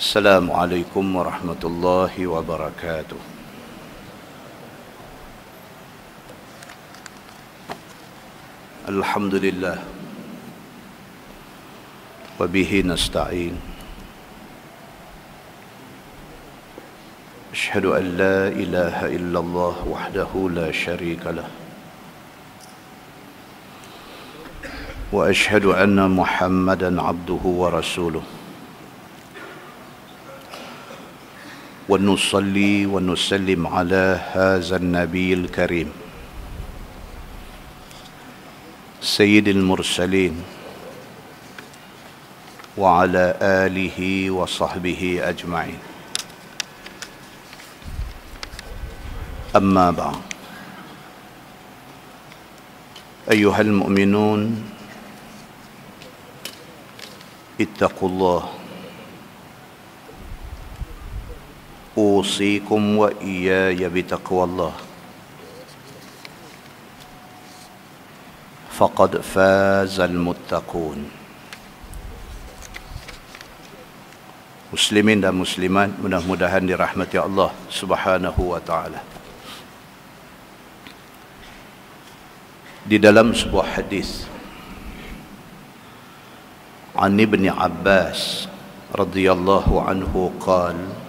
Assalamualaikum warahmatullahi wabarakatuh. Alhamdulillah wa bihi nasta'in. Asyhadu an la ilaha illallah wahdahu la syarika lah. Wa asyhadu anna Muhammadan abduhu wa rasuluh. ونصلي ونسلم على هذا النبي الكريم سيد المرسلين وعلى آله وصحبه أجمعين. أما بعد، أيها المؤمنون اتقوا الله. أوصيكم وإياي بتقوى الله، فقد فاز المتقون. Muslimin dan muslimat, mudah-mudahan dirahmati Allah Subhanahu wa taala. Di dalam sebuah hadis An Ibn Abbas radhiyallahu anhu qala: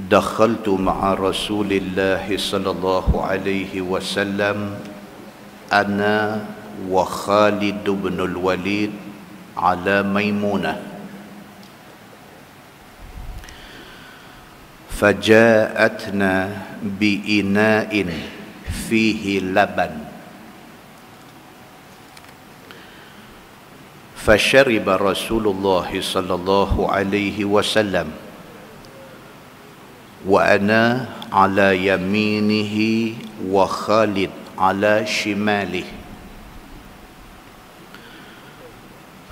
دخلت مع رسول الله صلى الله عليه وسلم أنا وخالد بن الوليد على ميمونة فجاءتنا بإناء فيه لبن فشرب رسول الله صلى الله عليه وسلم وأنا على يمينه وخالد على شماله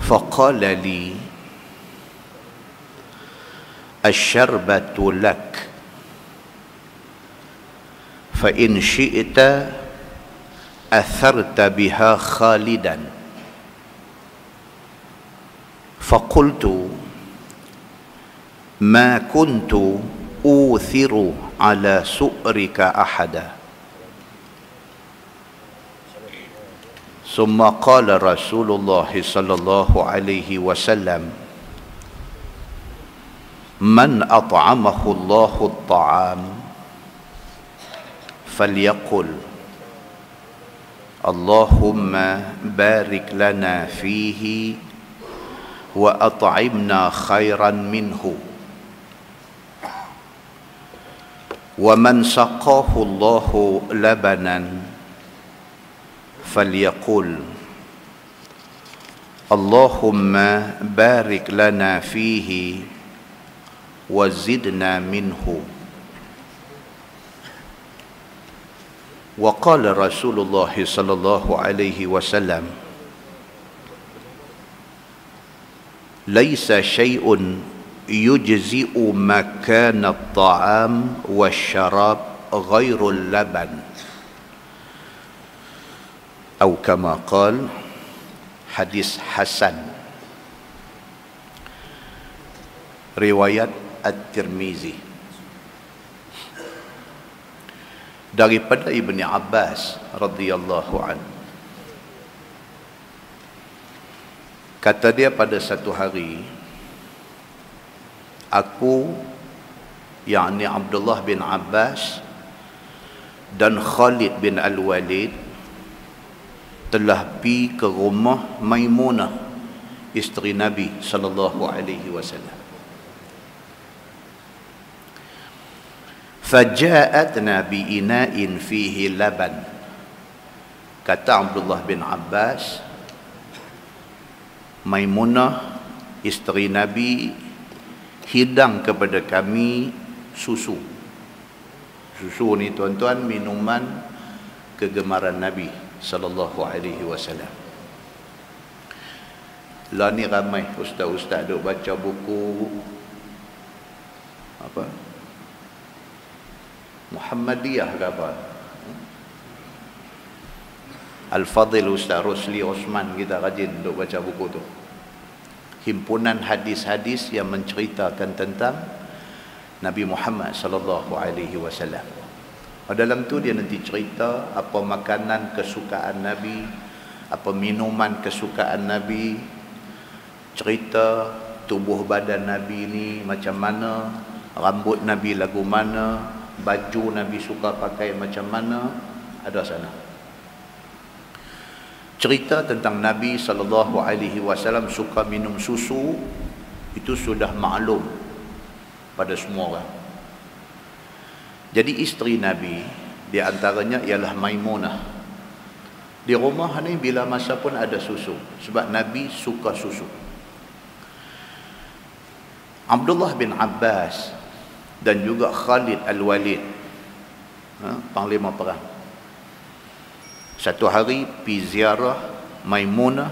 فقال لي: الشربة لك فإن شئت أثرت بها خالدا. فقلت: ما كنت أوثر على سؤرك أحدا. ثم قال رسول الله صلى الله عليه وسلم: من أطعمه الله الطعام فليقل اللهم بارك لنا فيه وأطعمنا خيرا منه. ومن سقاه الله لبنا فليقل اللهم بارك لنا فيه وزدنا منه. وقال رسول الله صلى الله عليه وسلم: ليس شيء يجزئ مكان الطعام والشراب غير اللبن، أو كما قال. Hadis Hasan, riwayat At-Tirmizi. Daripada Ibn Abbas radhiyallahu anhu, kata dia, pada satu hari aku, yakni Abdullah bin Abbas dan Khalid bin Al-Walid telah pergi ke rumah Maimunah, isteri Nabi sallallahu alaihi wasallam. Faja'atna bi ina'in fihi laban. Kata Abdullah bin Abbas, Maimunah isteri Nabi hidang kepada kami susu. Susu ni tuan-tuan minuman kegemaran Nabi sallallahu alaihi wasallam. Lah ni ramai ustaz-ustaz duk baca buku apa? Muhammadiyah ke apa? Al-Fadhil Ustaz Rosli Osman, kita rajin duk baca buku tu. himpunan hadis-hadis yang menceritakan tentang Nabi Muhammad sallallahu alaihi wasallam. Dalam tu dia nanti cerita apa makanan kesukaan Nabi, apa minuman kesukaan Nabi, cerita tubuh badan Nabi ni macam mana, rambut Nabi lagu mana, baju Nabi suka pakai macam mana, ada sana. Cerita tentang Nabi sallallahu alaihi wasallam suka minum susu, itu sudah maklum pada semua orang. Jadi isteri Nabi di antaranya ialah Maimunah. Di rumah ni bila masa pun ada susu, sebab Nabi suka susu. Abdullah bin Abbas dan juga Khalid Al-Walid, panglima perang, satu hari pergi ziarah Maimunah.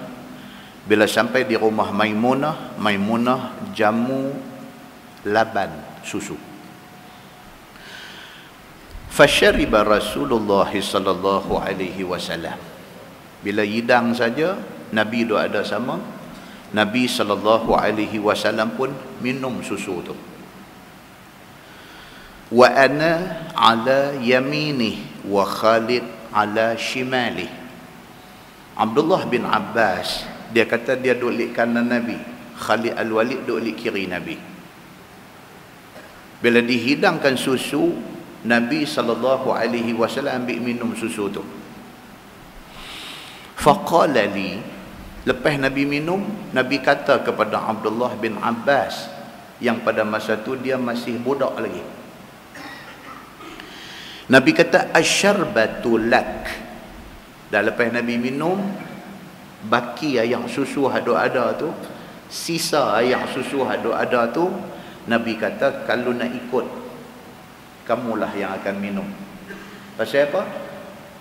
Bila sampai di rumah Maimunah, Maimunah jamu laban susu. Fashariba Rasulullah sallallahu alaihi wasallam. Bila hidang saja Nabi duk ada sama, Nabi sallallahu alaihi wasallam pun minum susu tu. Wa ana ala yaminih wa Khalid ala shimali. Abdullah bin Abbas dia kata dia duduk di kanan Nabi, Khalid Al-Walid duduk di kiri Nabi. Bila dihidangkan susu, Nabi sallallahu alaihi wasallam ambil minum susu tu. Faqala li, lepas Nabi minum, Nabi kata kepada Abdullah bin Abbas yang pada masa tu dia masih budak lagi. Nabi kata asyarbatu lak. Dah lepas Nabi minum, baki yang susu ada tu, sisa yang susu ada tu, Nabi kata kalau nak ikut, kamulah yang akan minum. Pasal apa?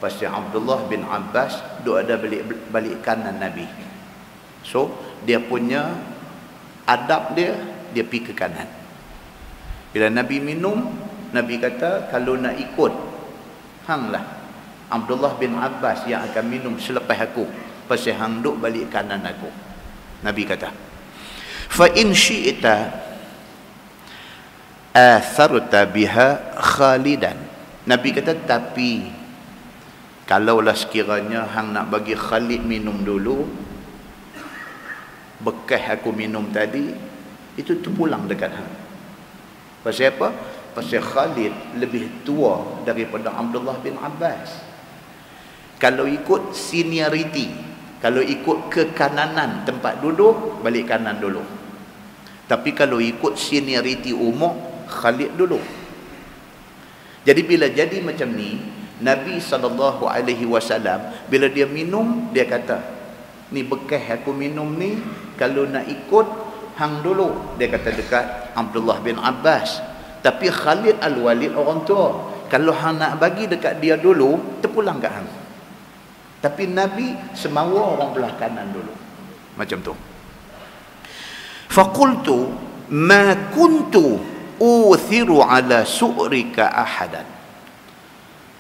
Pasal Abdullah bin Abbas duk ada balik kanan Nabi. So dia punya adab dia pergi ke kanan. Bila Nabi minum, Nabi kata kalau nak ikut, hanglah Abdullah bin Abbas yang akan minum selepas aku, pasal hang duk balik kanan aku. Nabi kata, fa in syi'ta atharta biha Khalidan. Nabi kata tapi kalaulah sekiranya hang nak bagi Khalid minum dulu, bekas aku minum tadi itu terpulang dekat hang. Pasal apa? Pasal Khalid lebih tua daripada Abdullah bin Abbas. Kalau ikut seniority, kalau ikut kekananan tempat duduk, balik kanan dulu. Tapi kalau ikut seniority umur, Khalid dulu. Jadi bila jadi macam ni, Nabi SAW bila dia minum, dia kata ni bekas aku minum ni, kalau nak ikut hang dulu. Dia kata dekat Abdullah bin Abbas. Tapi Khalid Al-Walid orang tua, kalau hang nak bagi dekat dia dulu, terpulang kat hang. Tapi Nabi semawa orang belah kanan dulu. Macam tu. Faqultu ma kuntu uthiru ala su'rika ahadan.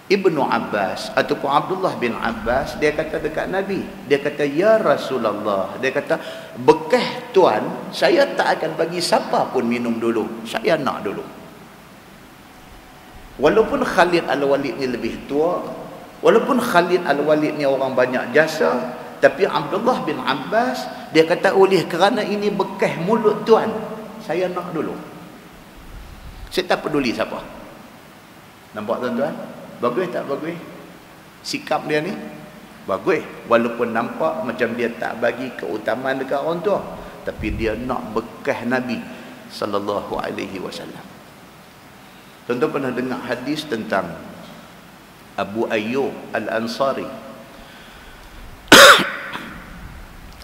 Ibnu Abbas ataupun Abdullah bin Abbas dia kata dekat Nabi, dia kata ya Rasulullah, dia kata bekas tuan saya tak akan bagi siapa pun minum dulu, saya nak dulu. Walaupun Khalid Al-Walid ni lebih tua, walaupun Khalid Al-Walid ni orang banyak jasa, tapi Abdullah bin Abbas dia kata oleh kerana ini bekas mulut tuan, saya nak dulu. Saya tak peduli siapa. Nampak tuan-tuan? Bagus tak bagus? Sikap dia ni bagus. Walaupun nampak macam dia tak bagi keutamaan dekat orang tua, tapi dia nak bekas Nabi sallallahu alaihi wasallam. Tuan-tuan pernah dengar hadis tentang Abu Ayyub Al-Ansari.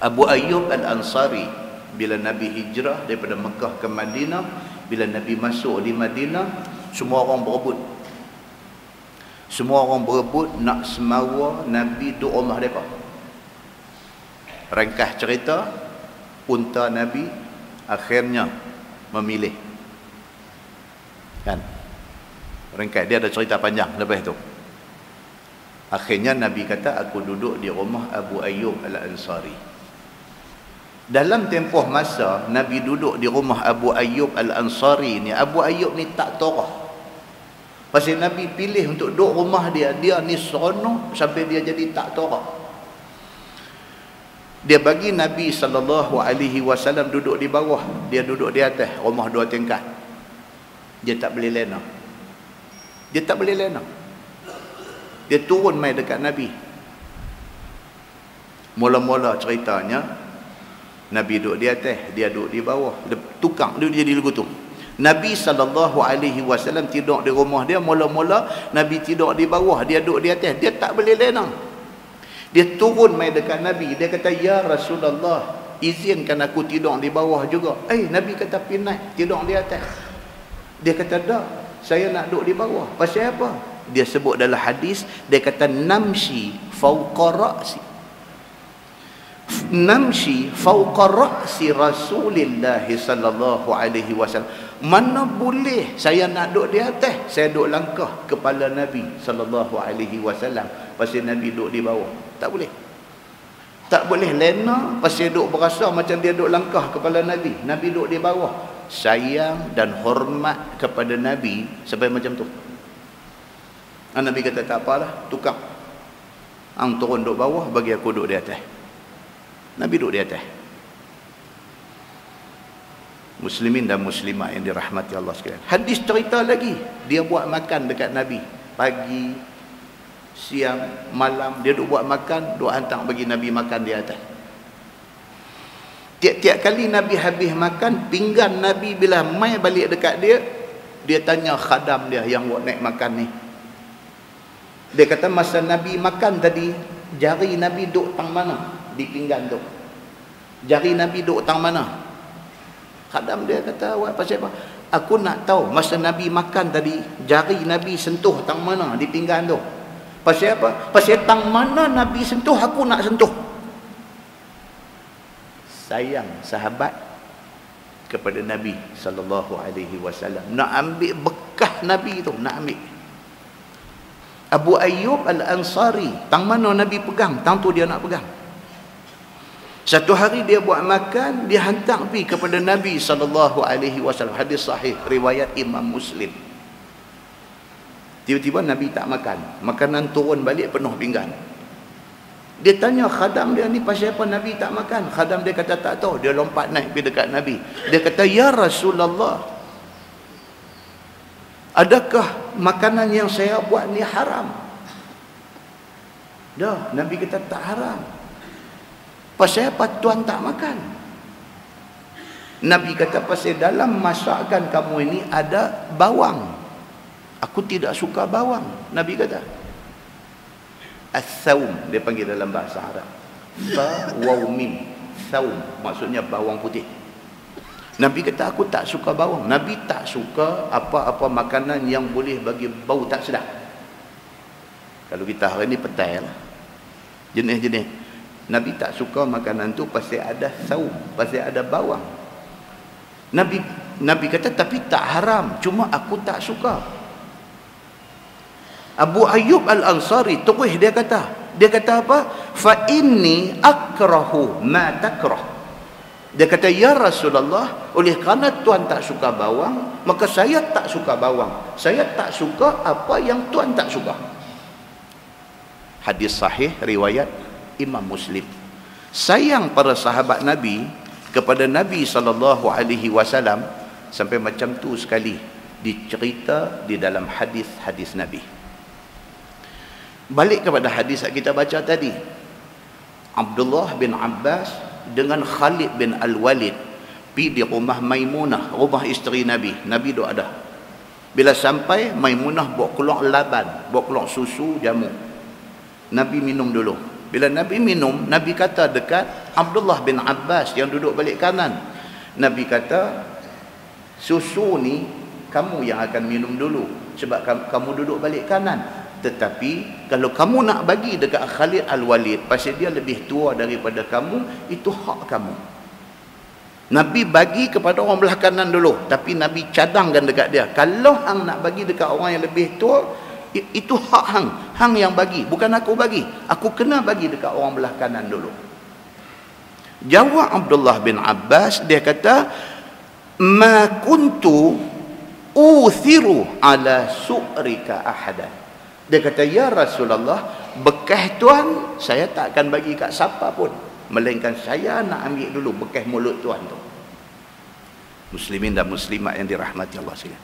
Abu Ayyub Al-Ansari bila Nabi hijrah daripada Mekah ke Madinah, bila Nabi masuk di Madinah, semua orang berebut. Semua orang berebut nak semawa Nabi duduk rumah mereka. Ringkas cerita, unta Nabi akhirnya memilih. Kan? Ringkas, dia ada cerita panjang lepas itu. Akhirnya Nabi kata, aku duduk di rumah Abu Ayyub Al-Ansari. Dalam tempoh masa Nabi duduk di rumah Abu Ayyub Al-Ansari ni, Abu Ayyub ni tak torah. Pasal Nabi pilih untuk duduk rumah dia, dia ni seronok sampai dia jadi tak torah. Dia bagi Nabi SAW duduk di bawah, dia duduk di atas, rumah 2 tingkat. Dia tak boleh lena. Dia tak boleh lena. Dia turun mai dekat Nabi. Mula-mula ceritanya, Nabi duduk di atas, dia duduk di bawah. Tukang dia jadi lagu tu. Nabi SAW tidur di rumah dia. Mula-mula Nabi tidur di bawah, dia duduk di atas. Dia tak boleh lena. Dia turun mai dekat Nabi. Dia kata, ya Rasulullah, izinkan aku tidur di bawah juga. Nabi kata, pinai tidur di atas. Dia kata, dah, saya nak duduk di bawah. Pasal apa? Dia sebut dalam hadis, dia kata, namshi fawqa ra'si. Namshi fawqa ra'si Rasulillah sallallahu alaihi wasallam. Mana boleh saya nak duduk di atas, saya duduk langkah kepala Nabi sallallahu alaihi wasallam. Pasal Nabi duduk di bawah. Tak boleh. Tak boleh lena pasal duduk berasa macam dia duduk langkah kepala Nabi. Nabi duduk di bawah. Sayang dan hormat kepada Nabi sampai macam tu. Nabi kata, tak apalah, tukar. Hang turun duduk bawah, bagi aku duduk di atas. Nabi duduk di atas. Muslimin dan muslimat yang dirahmati Allah sekalian. Hadis cerita lagi, dia buat makan dekat Nabi. Pagi, siang, malam, dia duk buat makan, duk hantar bagi Nabi makan di atas. Tiap-tiap kali Nabi habis makan, pinggan Nabi bila mai balik dekat dia, dia tanya khadam dia yang buat naik makan ni. Dia kata, masa Nabi makan tadi, jari Nabi duk tang mana di pinggan tu? Jari Nabi duk tang mana? Khadam dia kata, awak pasal apa? Aku nak tahu masa Nabi makan tadi, jari Nabi sentuh tang mana di pinggan tu. Pasal apa? Pasal tang mana Nabi sentuh, aku nak sentuh. Sayang sahabat kepada Nabi sallallahu alaihi wasallam, nak ambil bekas Nabi tu, nak ambil. Abu Ayyub Al-Ansari, tang mana Nabi pegang, tang tu dia nak pegang. Satu hari dia buat makan, dia hantar pergi kepada Nabi sallallahu alaihi wasallam. Hadis sahih riwayat Imam Muslim. Tiba-tiba Nabi tak makan, makanan turun balik penuh pinggan. Dia tanya khadam dia ni, pasal apa Nabi tak makan? Khadam dia kata tak tahu. Dia lompat naik pergi dekat Nabi. Dia kata, ya Rasulullah, adakah makanan yang saya buat ni haram? Dah, Nabi kata tak haram. Pasal apa tuan tak makan? Nabi kata, pasal dalam masakan kamu ini ada bawang. Aku tidak suka bawang. Nabi kata, as-saum, dia panggil dalam bahasa Arab. Ba waw mim, saum, maksudnya bawang putih. Nabi kata, aku tak suka bawang. Nabi tak suka apa-apa makanan yang boleh bagi bau tak sedap. Kalau kita hari ni petai lah, jenis-jenis. Nabi tak suka makanan tu pasal ada saum, pasal ada bawang. Nabi kata, tapi tak haram, cuma aku tak suka. Abu Ayyub Al-Ansari terus dia kata apa? Fa inni akrahu ma takrah. Dia kata, ya Rasulullah, oleh kerana tuan tak suka bawang, maka saya tak suka bawang. Saya tak suka apa yang tuan tak suka. Hadis sahih riwayat Imam Muslim. Sayang para sahabat Nabi kepada Nabi sallallahu alaihi wasallam sampai macam tu sekali dicerita di dalam hadis-hadis Nabi. Balik kepada hadis yang kita baca tadi, Abdullah bin Abbas dengan Khalid bin Al-Walid pergi di rumah Maimunah, rumah isteri Nabi. Nabi duk ada. Bila sampai, Maimunah bawa keluar laban, bawa keluar susu, jamu. Nabi minum dulu. Bila Nabi minum, Nabi kata dekat Abdullah bin Abbas yang duduk balik kanan, Nabi kata, susu ni kamu yang akan minum dulu sebab kamu duduk balik kanan. Tetapi kalau kamu nak bagi dekat Khalid Al-Walid pasal dia lebih tua daripada kamu, itu hak kamu. Nabi bagi kepada orang belah kanan dulu, tapi Nabi cadangkan dekat dia, kalau hang nak bagi dekat orang yang lebih tua, itu hak hang. Hang yang bagi, bukan aku bagi. Aku kena bagi dekat orang belah kanan dulu. Jawab Abdullah bin Abbas, dia kata, ma kuntu uthiru ala su'rika ahada. Dia kata, ya Rasulullah, bekas tuan saya tak akan bagi kat siapa pun, melainkan saya nak ambil dulu bekas mulut tuan tu. Muslimin dan muslimat yang dirahmati Allah sekalian.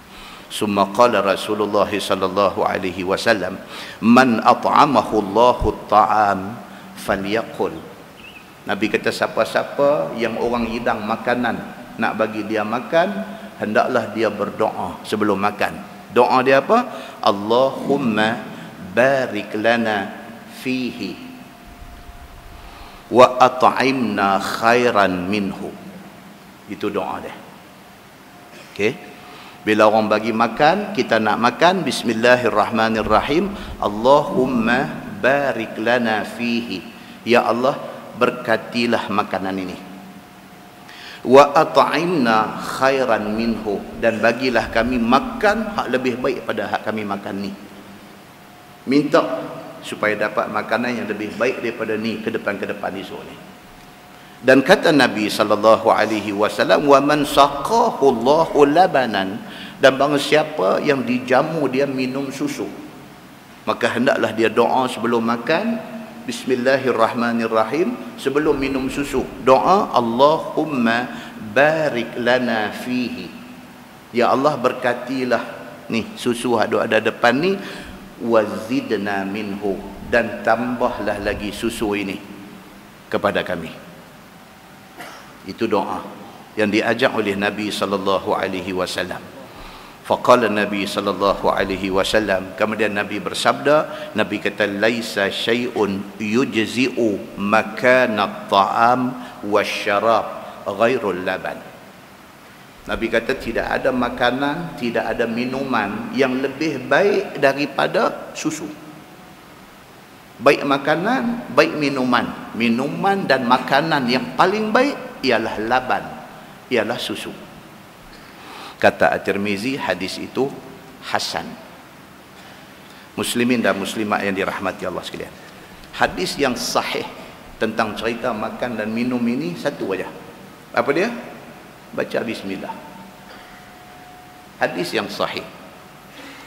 Summa qala Rasulullah sallallahu alaihi wasallam, man at'amahu Allahu at-ta'am falyaqul. Nabi kata, siapa-siapa yang orang hidang makanan nak bagi dia makan, hendaklah dia berdoa sebelum makan. Doa dia apa? Allahumma barik lana fihi wa at'imna khairan minhu. Itu doa dia. Okey. Bila orang bagi makan, kita nak makan, bismillahirrahmanirrahim, Allahumma barik lana fihi. Ya Allah, berkatilah makanan ini. Wa at'imna khairan minhu, dan bagilah kami makan hak lebih baik pada hak kami makan ni. Minta supaya dapat makanan yang lebih baik daripada ni ke depan esok ni. Dan kata Nabi sallallahu alaihi wasallam, wa man saqahu Allahu labanan, dan barang siapa yang dijamu dia minum susu, maka hendaklah dia doa sebelum makan, bismillahirrahmanirrahim, sebelum minum susu doa, Allahumma barik lana fihi. Ya Allah, berkatilah ni susu ada depan ni, wazidna minhu, dan tambahlah lagi susu ini kepada kami. Itu doa yang diajak oleh Nabi sallallahu alaihi wasallam. Faqala Nabi sallallahu alaihi wasallam, kemudian Nabi bersabda, Nabi kata, laisa syai'un yujzi'u makana at-ta'am wasyarab ghairul laban. Nabi kata, tidak ada makanan, tidak ada minuman yang lebih baik daripada susu. Baik makanan, baik minuman. Minuman dan makanan yang paling baik ialah laban, ialah susu. Kata At-Tirmizi, hadis itu hasan. Muslimin dan muslimat yang dirahmati Allah sekalian, hadis yang sahih tentang cerita makan dan minum ini satu aja. Apa dia? Baca bismillah. Hadis yang sahih.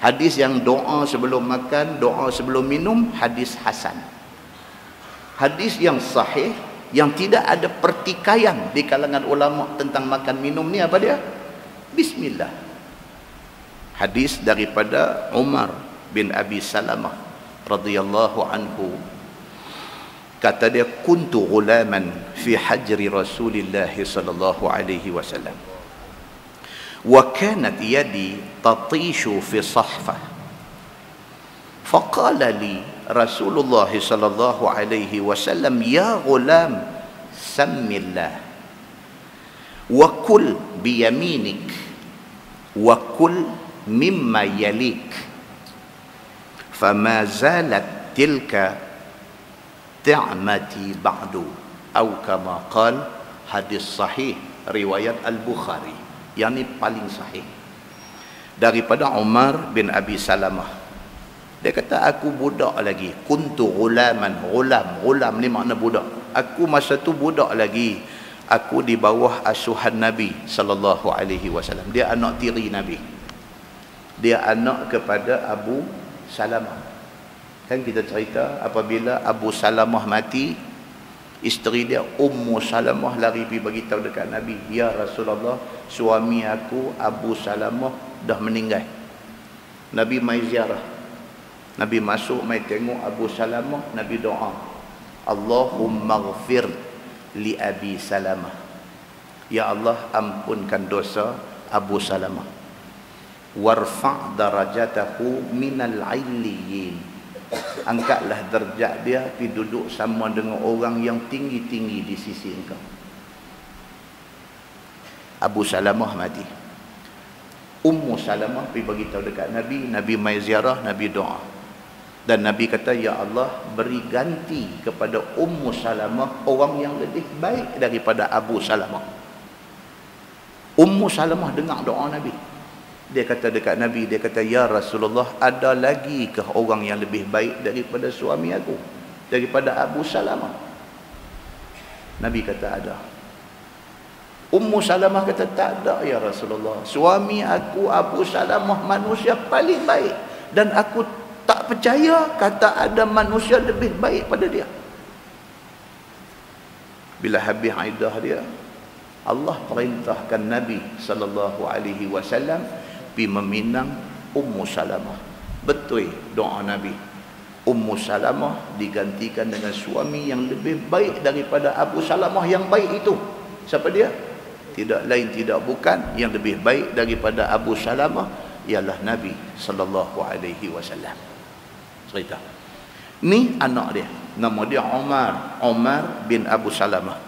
Hadis yang doa sebelum makan, doa sebelum minum, hadis hasan. Hadis yang sahih yang tidak ada pertikaian di kalangan ulama tentang makan minum ni, apa dia? Bismillah. Hadis daripada Umar bin Abi Salamah radhiyallahu anhu, kata dia, kuntu ghulaman fi hajri Rasulillah sallallahu alaihi wasallam wa kanat yadi tatishu fi sahfah, faqala li Rasulullah sallallahu alaihi wasallam, ya ghulam sammillah wa kul biyaminik wa kul mimma yalik, fama zalat tilka ta'mati ba'du, atau kama qal. Hadis sahih riwayat Al-Bukhari, yang ni paling sahih, daripada Umar bin Abi Salamah. Dia kata, aku budak lagi, kuntu ghulaman. Ghulam ni makna budak. Aku masa tu budak lagi, aku di bawah asuhan Nabi sallallahu alaihi wasallam. Dia anak tiri Nabi, dia anak kepada Abu Salamah. Kan kita cerita apabila Abu Salamah mati, isteri dia Ummu Salamah lari pergi bagi tahu dekat Nabi, ya Rasulullah, suami aku Abu Salamah dah meninggal. Nabi mai ziarah, Nabi masuk mai tengok Abu Salamah, Nabi doa, Allahumma ghfir li Abi Salamah, ya Allah ampunkan dosa Abu Salamah, warfa' darajatahu minal illiyin, angkatlah derajat dia pergi duduk sama dengan orang yang tinggi-tinggi di sisi engkau. Abu Salamah mati, Ummu Salamah pergi bagi tahu dekat Nabi, Nabi mai ziarah, Nabi doa, dan Nabi kata, ya Allah, beri ganti kepada Ummu Salamah orang yang lebih baik daripada Abu Salamah. Ummu Salamah dengar doa Nabi, dia kata dekat Nabi, dia kata, ya Rasulullah, ada lagi ke orang yang lebih baik daripada suami aku, daripada Abu Salamah? Nabi kata ada. Ummu Salamah kata tak ada ya Rasulullah. Suami aku Abu Salamah manusia paling baik dan aku tak percaya kata ada manusia lebih baik pada dia. Bila habis iddah dia, Allah perintahkan Nabi sallallahu alaihi wasallam pi meminang Ummu Salamah. Betul doa Nabi. Ummu Salamah digantikan dengan suami yang lebih baik daripada Abu Salamah yang baik itu. Siapa dia? Tidak lain tidak bukan, yang lebih baik daripada Abu Salamah ialah Nabi sallallahu alaihi wasallam. Cerita. Ni anak dia. Nama dia Umar bin Abu Salamah.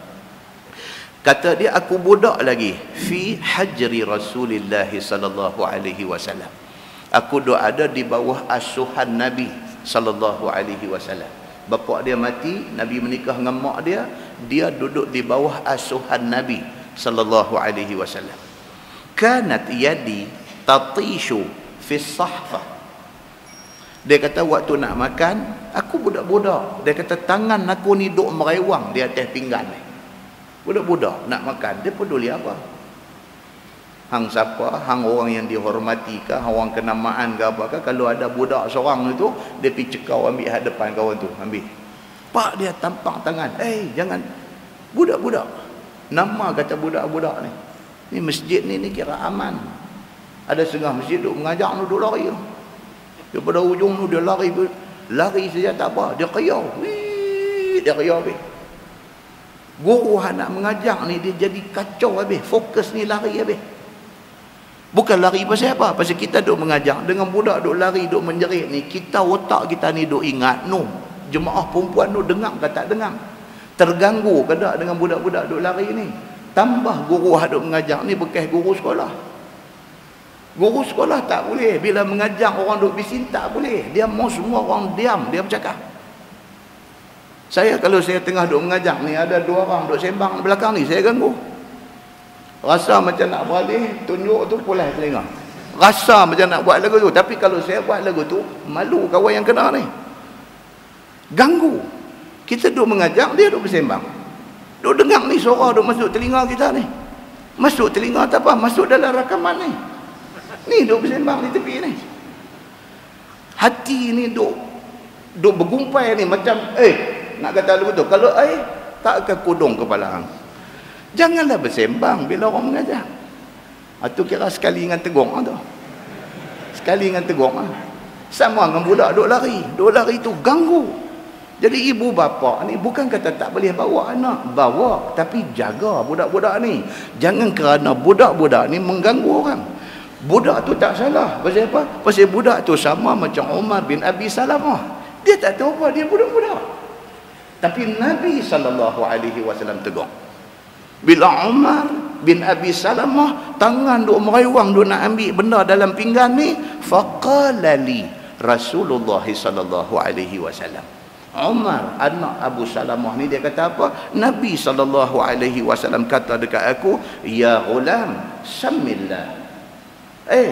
Kata dia, aku budak lagi fi hajri Rasulillah sallallahu alaihi wasallam. Aku ada di bawah asuhan Nabi sallallahu alaihi wasallam. Bapa dia mati, Nabi menikah dengan mak dia, dia duduk di bawah asuhan Nabi sallallahu alaihi wasallam. Kanat yadi tatishu fi sahfa. Dia kata waktu nak makan, aku budak-budak. Dia kata tangan aku ni duk merewang di atas pinggan ni. Budak-budak nak makan, dia peduli apa? Hang siapa? Hang orang yang dihormati ke? Orang kenamaan ke apa ke? Kalau ada budak seorang itu, dia pergi cekau ambil hadapan kawan tu. Ambil. Pak dia tampang tangan. Jangan. Budak-budak. Nama kata budak-budak ni. Ni masjid ni kira aman. Ada setengah masjid duk mengajar tu duk lari. Daripada ujung tu dia lari. Lari saja tak apa. Dia kayau. Dia kayau habis. Guru nak mengajar ni dia jadi kacau habis. Fokus ni lari habis. Bukan lari pasal apa? Pasal kita duk mengajar dengan budak duk lari, duk menjerit ni, kita otak kita ni duk ingat jemaah perempuan duk dengar ke tak dengar. Terganggu ke tak dengan budak-budak duk lari ni. Tambah guru duk mengajar ni bekas guru sekolah. Guru sekolah tak boleh bila mengajar orang duk bising, tak boleh. Dia mau semua orang diam, dia bercakap. Saya kalau saya tengah duk mengajar ni, ada dua orang duk sembang belakang ni, saya ganggu. Rasa macam nak beralih, tunjuk tu pulai telinga. Rasa macam nak buat lagu tu. Tapi kalau saya buat lagu tu, malu kawan yang kena ni. Ganggu. Kita duk mengajar, dia duk bersembang. Duk dengar ni suara duk masuk telinga kita ni. Masuk telinga tak apa, masuk dalam rakaman ni. Ni duk bersembang di tepi ni. Hati ni duk bergumpai ni macam, nak kata lagu tu. Kalau tak akan kudung kepala hang. Janganlah bersembang bila orang mengajar. Itu kira sekali dengan tegung tu. Sekali dengan tegung. Sama dengan budak duk lari. Duk lari tu ganggu. Jadi ibu bapa ni bukan kata tak boleh bawa anak. Bawa. Tapi jaga budak-budak ni. Jangan kerana budak-budak ni mengganggu orang. Budak tu tak salah. Pasal apa? Pasal budak tu sama macam Umar bin Abi Salamah. Dia tak tahu apa. Dia budak-budak. Tapi Nabi SAW tegur. Bila Umar bin Abi Salamah tangan duk merewang duk nak ambil benda dalam pinggan ni, faqala li Rasulullah sallallahu alaihi wasallam. Umar anak Abu Salamah ni dia kata apa? Nabi sallallahu alaihi wasallam kata dekat aku, ya ghulam samillah.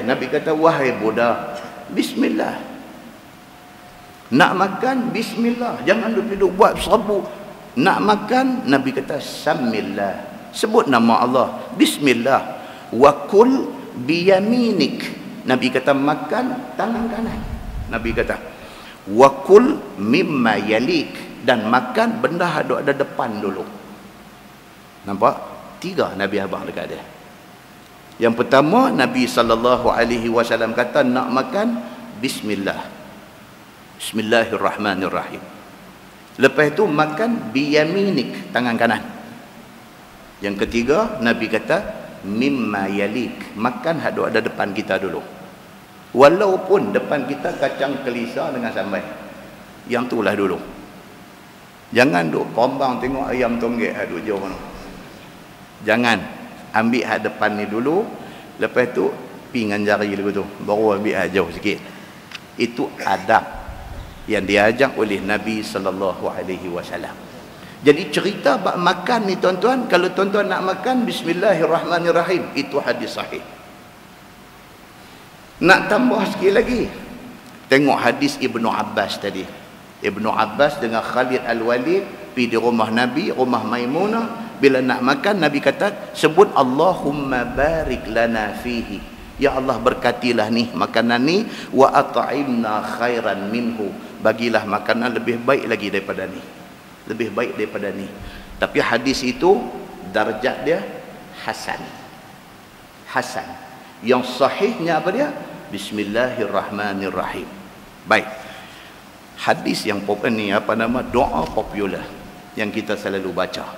Nabi kata, wahai budak, bismillah. Nak makan bismillah, jangan duduk buat serbu. Nak makan Nabi kata samillah. Sebut nama Allah, bismillah. Wa kul biyaminik. Nabi kata makan tangan kanan. Nabi kata wa kul mimma yalik, dan makan benda ada depan dulu. Nampak? 3 Nabi abang dekat dia. Yang pertama, Nabi SAW kata nak makan bismillah. Bismillahirrahmanirrahim. Lepas itu makan biyaminik, tangan kanan. Yang ketiga, Nabi kata mimma yalik, makan ada depan kita dulu. Walaupun depan kita kacang kelisa dengan sambal, yang itulah dulu. Jangan duk kombang tengok ayam tonggek duk jauh mana. Jangan. Ambil depan ni dulu, lepas tu pingan jari dulu tu, baru ambil jauh sikit. Itu adab yang diajak oleh Nabi SAW. Jadi cerita bab makan ni tuan-tuan, kalau tuan-tuan nak makan bismillahirrahmanirrahim, itu hadis sahih. Nak tambah sikit lagi, tengok hadis Ibnu Abbas tadi. Ibnu Abbas dengan Khalid Al-Walid pergi di rumah Nabi, rumah Maimunah. Bila nak makan, Nabi kata, sebut Allahumma barik lana fihi. Ya Allah, berkatilah ni makanan ni, wa at'imna khairan minhu. Bagilah makanan lebih baik lagi daripada ni. Lebih baik daripada ni. Tapi hadis itu darjat dia hasan. Hasan. Yang sahihnya apa dia? Bismillahirrahmanirrahim. Baik. Hadis yang ni doa popular yang kita selalu baca.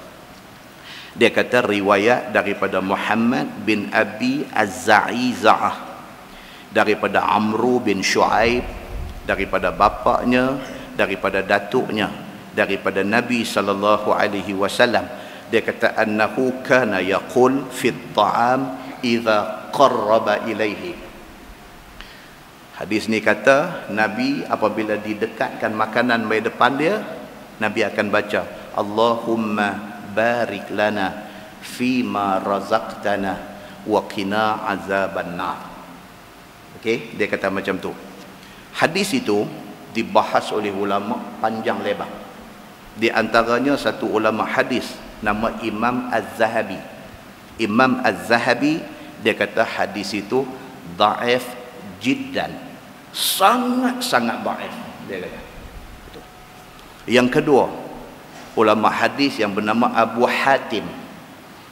Dia kata riwayat daripada Muhammad bin Abi Az-Za'iza'ah, daripada Amru bin Shu'aib, daripada bapaknya, daripada datuknya, daripada Nabi sallallahu alaihi wasallam. Dia kata annahu kana yaqul fit ta'am idza qarraba ilaihi. Hadis ni kata Nabi apabila didekatkan makanan di depan dia, Nabi akan baca Allahumma barik lana fima razaqtana wa qina azaban nar. Okey, dia kata macam tu. Hadis itu dibahas oleh ulama panjang lebar. Di antaranya satu ulama hadis nama Imam Az-Zahabi. Imam Az-Zahabi dia kata hadis itu dhaif jiddan, sangat-sangat dhaif, dia kata. Yang kedua, ulama hadis yang bernama Abu Hatim.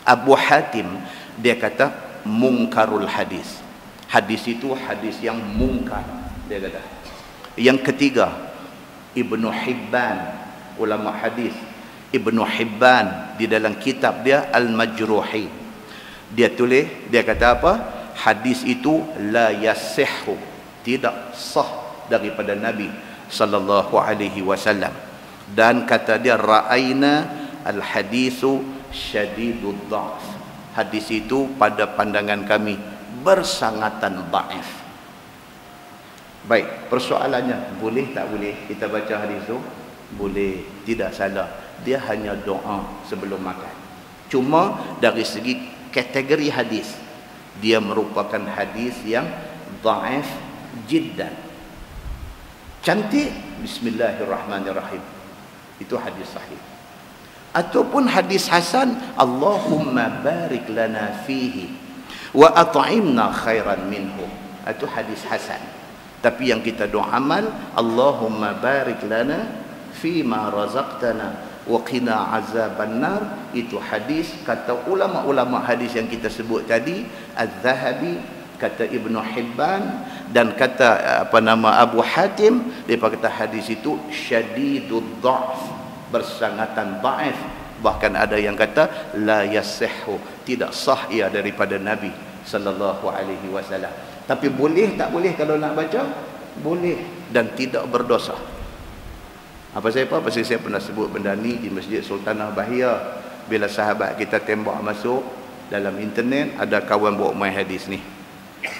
Abu Hatim dia kata mungkarul hadis. Hadis itu hadis yang mungkar, dia kata. Yang ketiga, Ibnu Hibban, ulama hadis. Ibnu Hibban di dalam kitab dia Al-Majruhin, dia tulis, dia kata apa? Hadis itu la yasihhu, tidak sah daripada Nabi sallallahu alaihi wasallam. Dan kata dia ra'aina al-hadithu syadidud dha'f. Hadis itu pada pandangan kami bersangatan dhaif. Baik, persoalannya boleh tak boleh kita baca hadis itu? Boleh, tidak salah. Dia hanya doa sebelum makan. Cuma dari segi kategori hadis, dia merupakan hadis yang dhaif jiddan. Cantik Bismillahirrahmanirrahim, itu hadis sahih. Ataupun hadis hasan, Allahumma barik lana fihi wa at'imna khairan minhu, itu hadis hasan. Tapi yang kita doa amal, Allahumma barik lana fima razaqtana wa qina azaban nar, itu hadis kata ulama-ulama hadis yang kita sebut tadi, Az-Zahabi, kata Ibnu Hibban, dan kata Abu Hatim, dia kata hadis itu syadidud dha'f, bersangatan dhaif. Bahkan ada yang kata la yasihhu, tidak sah ia daripada Nabi sallallahu alaihi wasallam. Tapi boleh tak boleh kalau nak baca? Boleh, dan tidak berdosa. Pasal saya pernah sebut benda ni di Masjid Sultanah Bahia. Bila sahabat kita tembak masuk dalam internet, ada kawan bawa main hadis ni.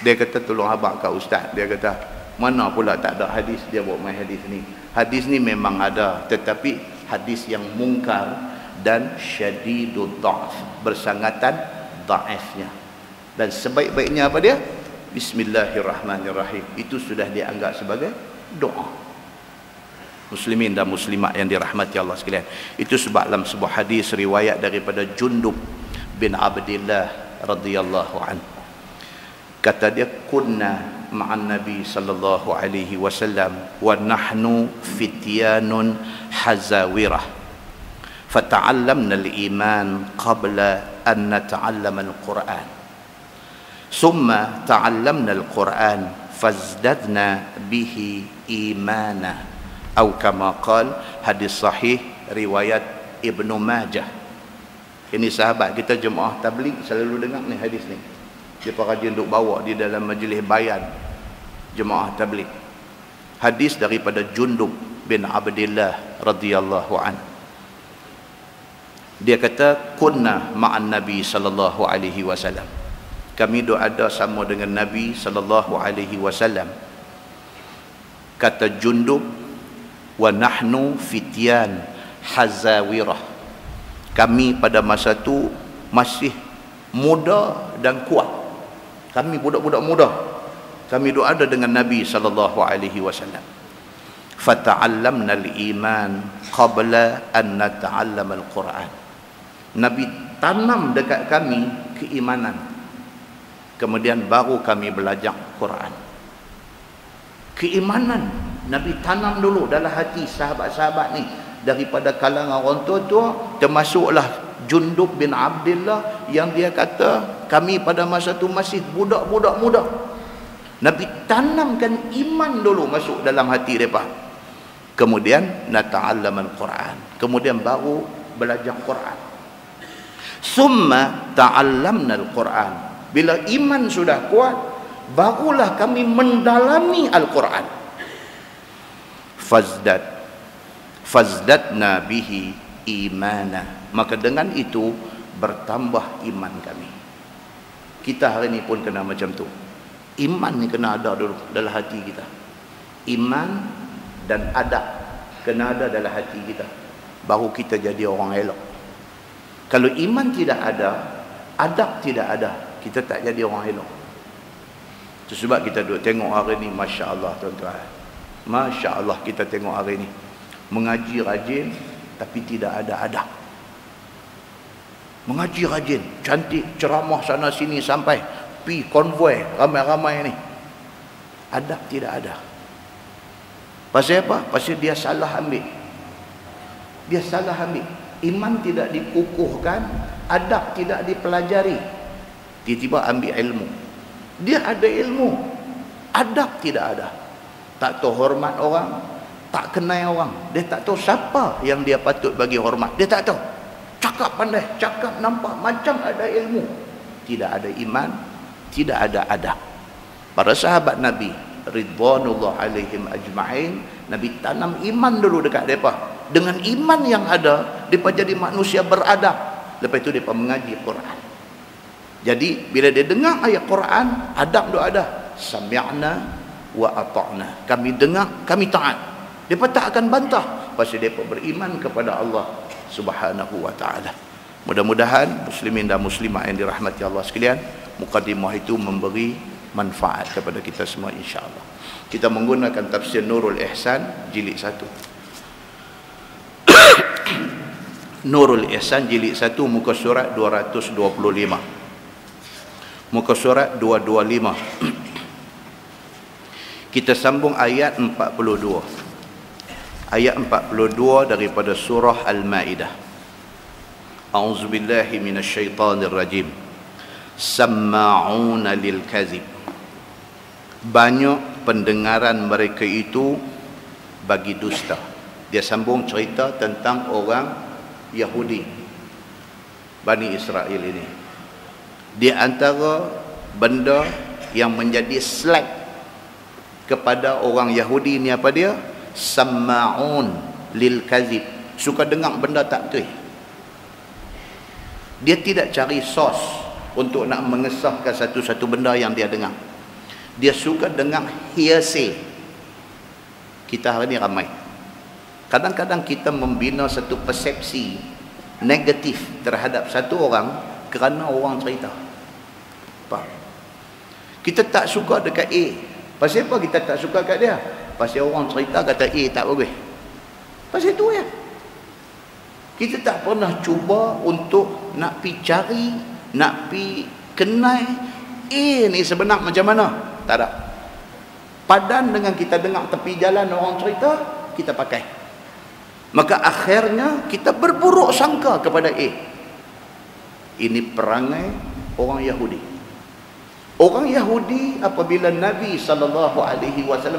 Dia kata tolong abang kat ustaz. Dia kata mana pula tak ada hadis, dia bawa main hadis ni. Hadis ni memang ada, tetapi hadis yang mungkar dan syadidud dha'f, bersangatan dhaifnya. Dan sebaik-baiknya apa dia? Bismillahirrahmanirrahim. Itu sudah dianggap sebagai doa. Muslimin dan muslimat yang dirahmati Allah sekalian. Itu sebab dalam sebuah hadis riwayat daripada Jundub bin Abdillah radhiyallahu anhu, kata dia kunna ma'an Nabi sallallahu alaihi wasallam wa nahnu fityanun hazawirah fata'allamna al-iman qabla an nata'allama al-Quran summa ta'allamna al-Quran fazdadna bihi imana, atau kama qal, hadis sahih riwayat Ibnu Majah. Ini sahabat kita jemaah tabligh selalu dengar ni hadis ni. Dia rajin duk bawa di dalam majlis bayan jemaah tabligh. Hadis daripada Jundub bin Abdillah radhiyallahu an. Dia kata kunna ma'an Nabi sallallahu alaihi wasallam. Kami duk ada sama dengan Nabi sallallahu alaihi wasallam. Kata Jundub, wa nahnu fityan hazawirah. Kami pada masa tu masih muda dan kuat. Kami budak-budak muda. Kami duk ada dengan Nabi sallallahu alaihi wasallam. fata'allamna al-iman qabla an nata'allam al-Quran. Nabi tanam dekat kami keimanan, kemudian baru kami belajar Quran. Keimanan Nabi tanam dulu dalam hati sahabat-sahabat ni, daripada kalangan orang tua-tua, termasuklah Jundub bin Abdullah yang dia kata kami pada masa tu masih budak-budak muda. Nabi tanamkan iman dulu masuk dalam hati mereka. Kemudian nata'allam al-Quran, kemudian baru belajar Quran. Summa ta'allamna al-Quran. Bila iman sudah kuat, barulah kami mendalami Al-Quran. Fazdatna bihi imana. Maka dengan itu bertambah iman kami. Kita hari ni pun kena macam tu. Iman ni kena ada dulu dalam hati kita. Iman dan adab kena ada dalam hati kita, baru kita jadi orang elok. Kalau iman tidak ada, adab tidak ada, kita tak jadi orang elok. Itu sebab kita duduk tengok hari ni, Masya Allah tuan-tuan, Masya Allah, kita tengok hari ni mengaji rajin tapi tidak ada adab. Mengaji rajin, cantik, ceramah sana sini, sampai pi konvoi ramai-ramai ni, adab tidak ada. Pasal apa? Pasal dia salah ambil. Dia salah ambil. Iman tidak dikukuhkan, adab tidak dipelajari. Tiba-tiba ambil ilmu. Dia ada ilmu, adab tidak ada. Tak tahu hormat orang, tak kenal orang. Dia tak tahu siapa yang dia patut bagi hormat. Dia tak tahu. Cakap pandai, cakap nampak macam ada ilmu. Tidak ada iman, tidak ada adab. Para sahabat Nabi ridwanullah alaihim ajma'in, Nabi tanam iman dulu dekat mereka. Dengan iman yang ada, mereka jadi manusia beradab. Lepas itu mereka mengaji Quran. Jadi bila dia dengar ayat Quran, adab tu ada. Sami'na wa ata'na. Kami dengar, kami taat. Mereka tak akan bantah, pasal mereka beriman kepada Allah Subhanahu wa ta'ala. Mudah-mudahan muslimin dan muslimat yang dirahmati Allah sekalian, mukadimah itu memberi manfaat kepada kita semua, insya-Allah. Kita menggunakan tafsir Nurul Ihsan jilid 1. Nurul Ihsan jilid 1, muka surat 225. Muka surat 225. Kita sambung ayat 42. Ayat 42 daripada surah Al-Maidah. A'udzubillahi minasyaitonirrajim. Samma'una lil kazib. Banyak pendengaran mereka itu bagi dusta. Dia sambung cerita tentang orang Yahudi, Bani Israel ini. Di antara benda yang menjadi slag kepada orang Yahudi ini apa dia? Samma'un lil kazib. Suka dengar benda tak betul. Dia tidak cari sos untuk nak mengesahkan satu-satu benda yang dia dengar. Dia suka dengar hearsay. Kita hari ni ramai. Kadang-kadang kita membina satu persepsi negatif terhadap satu orang kerana orang cerita. Faham? Kita tak suka dekat A. Pasal apa kita tak suka kat dia? Pasal orang cerita kata A tak bagus. Pasal itu ya. Kita tak pernah cuba untuk nak pi cari, nak pi kenal A ni sebenar macam mana. Tak ada. Padan dengan kita dengar tepi jalan orang cerita, kita pakai. Maka akhirnya kita berburuk sangka kepada A. Ini perangai orang Yahudi. Orang Yahudi apabila Nabi SAW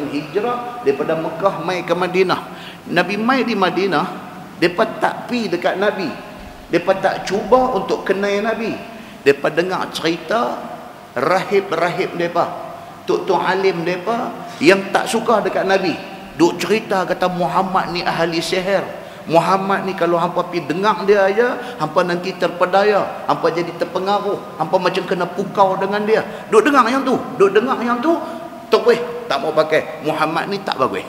hijrah daripada Mekah mai ke Madinah. Nabi mai di Madinah, mereka tak pi dekat Nabi. Mereka tak cuba untuk kenal Nabi. Mereka dengar cerita rahib-rahib mereka, tok-tok alim mereka yang tak suka dekat Nabi. Duk cerita kata Muhammad ni ahli sihir. Muhammad ni kalau hampa pergi dengar dia aja, hampa nanti terpedaya, hampa jadi terpengaruh, hampa macam kena pukau dengan dia. Duk dengar yang tu, duk dengar yang tu, tak boleh, tak mau pakai. Muhammad ni tak bagus.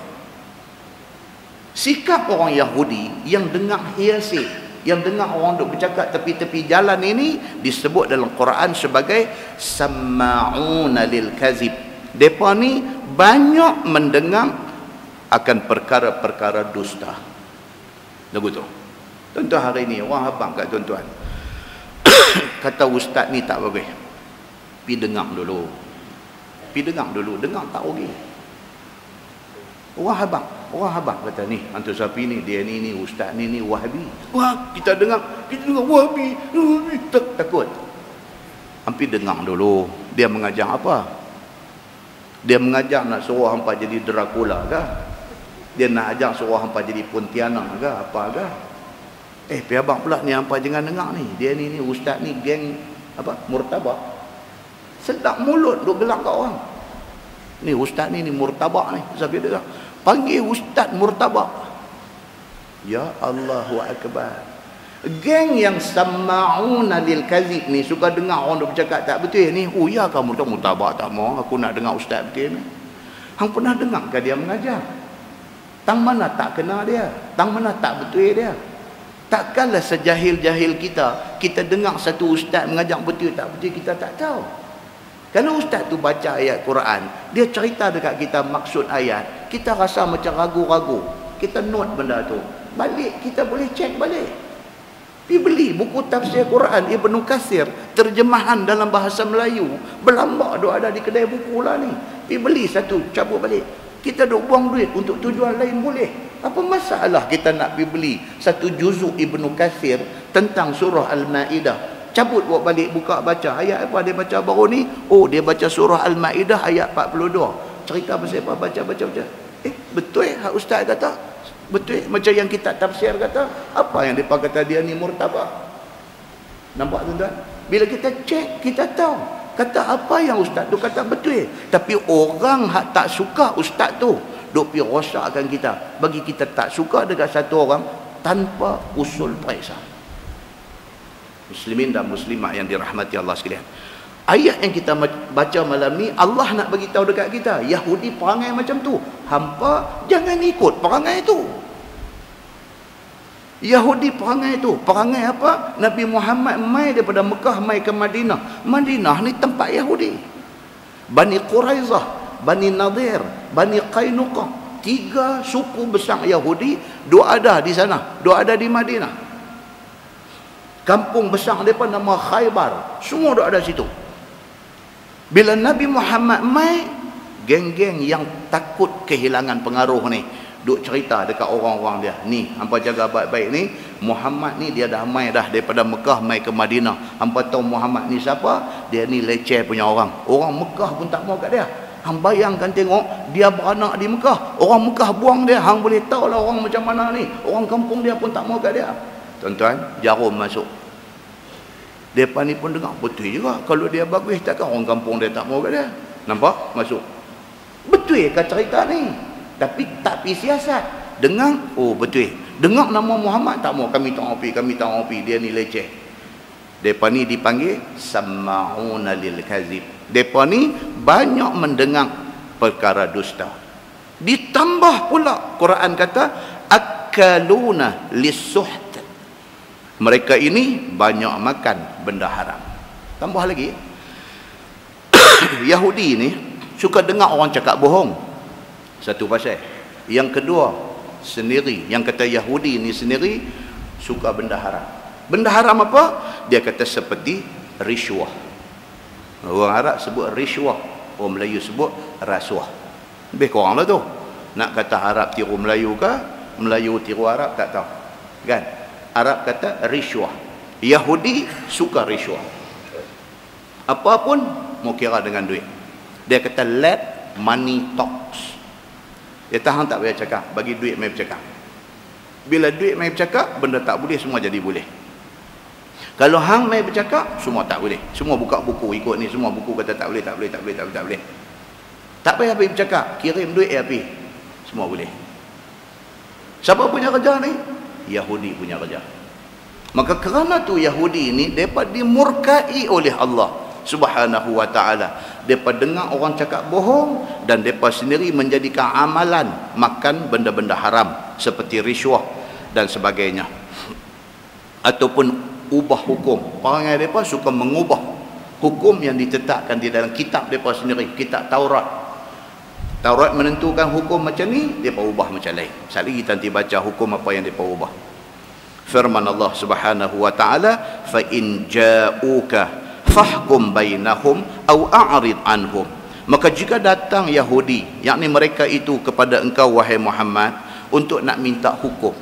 Sikap orang Yahudi yang dengar hearsay, yang dengar orang duk bercakap tepi-tepi jalan ini, disebut dalam Quran sebagai samma'una lil kazib. Depa ni banyak mendengar akan perkara-perkara dusta. Lagu tu. Tuan-tuan hari ni orang abang kat tuan-tuan. Kata ustaz ni tak bagus. Pi dengar dulu. Dengar tak rugi. Orang habang kata ni, hantu sapi ni, dia ni ustaz ni Wahabi. Wah, kita dengar Wahabi, takut. Hampir dengar dulu. Dia mengajar apa? Dia mengajar nak suruh hampa jadi Dracula ke? Dia nak ajar suruh hampa jadi Pontianak ke? Apa ke? Pi abang pula ni hampa jangan dengar ni. Dia ni ustaz ni geng apa? Murtabak. Sedap mulut duk gelak kat orang. Ni ustaz ni murtabak ni. Siapa dia? Panggil ustaz murtabak. Ya Allahu Akbar. Geng yang sama'una lil kazib ni suka dengar orang duk bercakap tak betul ni. Oh ya kamu tak murtabak tak mau aku nak dengar ustaz betul ni. Hang pernah dengar ke dia mengajar? Tang mana tak kenal dia? Tang mana tak betul dia? Takkanlah sejahil-jahil kita dengar satu ustaz mengajar betul tak betul kita tak tahu. Kalau ustaz tu baca ayat Quran, dia cerita dekat kita maksud ayat, kita rasa macam ragu-ragu. Kita note benda tu. Balik kita boleh cek balik. Pergi beli buku tafsir Quran Ibnu Katsir, terjemahan dalam bahasa Melayu, berlambak duk ada di kedai buku lah ni. Pergi beli satu, cabut balik. Kita duk buang duit untuk tujuan lain boleh. Apa masalah kita nak pergi beli satu juzuk Ibnu Katsir tentang surah Al-Maidah? Cabut buat balik, buka baca. Ayat apa dia baca baru ni? Oh, dia baca surah Al-Maidah ayat 42. Cerita pasal apa? Baca. Betul hak ustaz kata? Betul macam yang kita tafsir kata? Apa yang depa kata dia ni murtabak? Nampak tuan-tuan? Bila kita cek, kita tahu. Kata apa yang ustaz tu kata betul. Tapi orang hak tak suka ustaz tu, duk pi rosakkan kita. Bagi kita tak suka dekat satu orang tanpa usul periksa. Muslimin dan muslimat yang dirahmati Allah sekalian. Ayat yang kita baca malam ni, Allah nak bagi tahu dekat kita, Yahudi perangai macam tu. Hampa jangan ikut perangai tu. Yahudi perangai tu. Perangai apa? Nabi Muhammad mai daripada Mekah mai ke Madinah. Madinah ni tempat Yahudi. Bani Quraizah, Bani Nadir, Bani Qainuqah. 3 suku besar Yahudi, 2 ada di sana, 2 ada di Madinah. Kampung besar mereka nama Khaybar. Semua duk ada situ. Bila Nabi Muhammad mai, geng-geng yang takut kehilangan pengaruh ni duk cerita dekat orang-orang dia. Ni, hampa jaga baik-baik ni. Muhammad ni dia dah mai dah daripada Mekah mai ke Madinah. Hampa tahu Muhammad ni siapa? Dia ni leceh punya orang. Orang Mekah pun tak mau kat dia. Hang bayangkan tengok, dia beranak di Mekah. Orang Mekah buang dia. Hang boleh tahu lah orang macam mana ni. Orang kampung dia pun tak mau kat dia. Tuan-tuan, jarum masuk. Mereka ni pun dengar, betul juga. Kalau dia bagus, takkan orang kampung dia tak mau kat dia. Nampak? Masuk. Betul ke cerita ni? Tapi tak pergi siasat. Dengar, oh betul. Dengar nama Muhammad, tak mau. Kami tak mau pergi. Dia ni leceh. Mereka ni dipanggil Sama'una lil kazib. Mereka ni banyak mendengar perkara dusta. Ditambah pula, Quran kata, akaluna lis-suht. Mereka ini banyak makan benda haram. Tambah lagi, Yahudi ni suka dengar orang cakap bohong. Satu pasal. Yang kedua, sendiri, yang kata Yahudi ni sendiri suka benda haram. Benda haram apa? Dia kata seperti rishwah. Orang Arab sebut rishwah, orang Melayu sebut rasuah. Lebih kurang lah tu. Nak kata Arab tiru Melayu ke, Melayu tiru Arab, tak tahu. Kan? Arab kata rishwah. Yahudi suka rishwah. Apapun mau kira dengan duit. Dia kata let money talks. Dia tahan tak payah cakap, bagi duit mai bercakap. Bila duit mai bercakap, benda tak boleh semua jadi boleh. Kalau hang mai bercakap, semua tak boleh. Semua buka buku ikut ni, semua buku kata tak boleh. Tak payah pergi bercakap, kirim duit pergi. Semua boleh. Siapa punya kerja ni? Yahudi punya kerja. Maka kerana tu Yahudi ni depa dimurkai oleh Allah Subhanahu wa taala. Depa dengar orang cakap bohong dan depa sendiri menjadikan amalan makan benda-benda haram seperti rishwah dan sebagainya. Ataupun ubah hukum. Perangai depa suka mengubah hukum yang ditetapkan di dalam kitab depa sendiri, kitab Taurat. Taurat menentukan hukum macam ni, dia ubah macam lain. Sekali kita nanti baca hukum apa yang dia ubah. Firman Allah Subhanahu wa taala, fa in ja'uka fahkum bainahum aw a'rid anhum. Maka jika datang Yahudi, yakni mereka itu kepada engkau wahai Muhammad untuk nak minta hukum,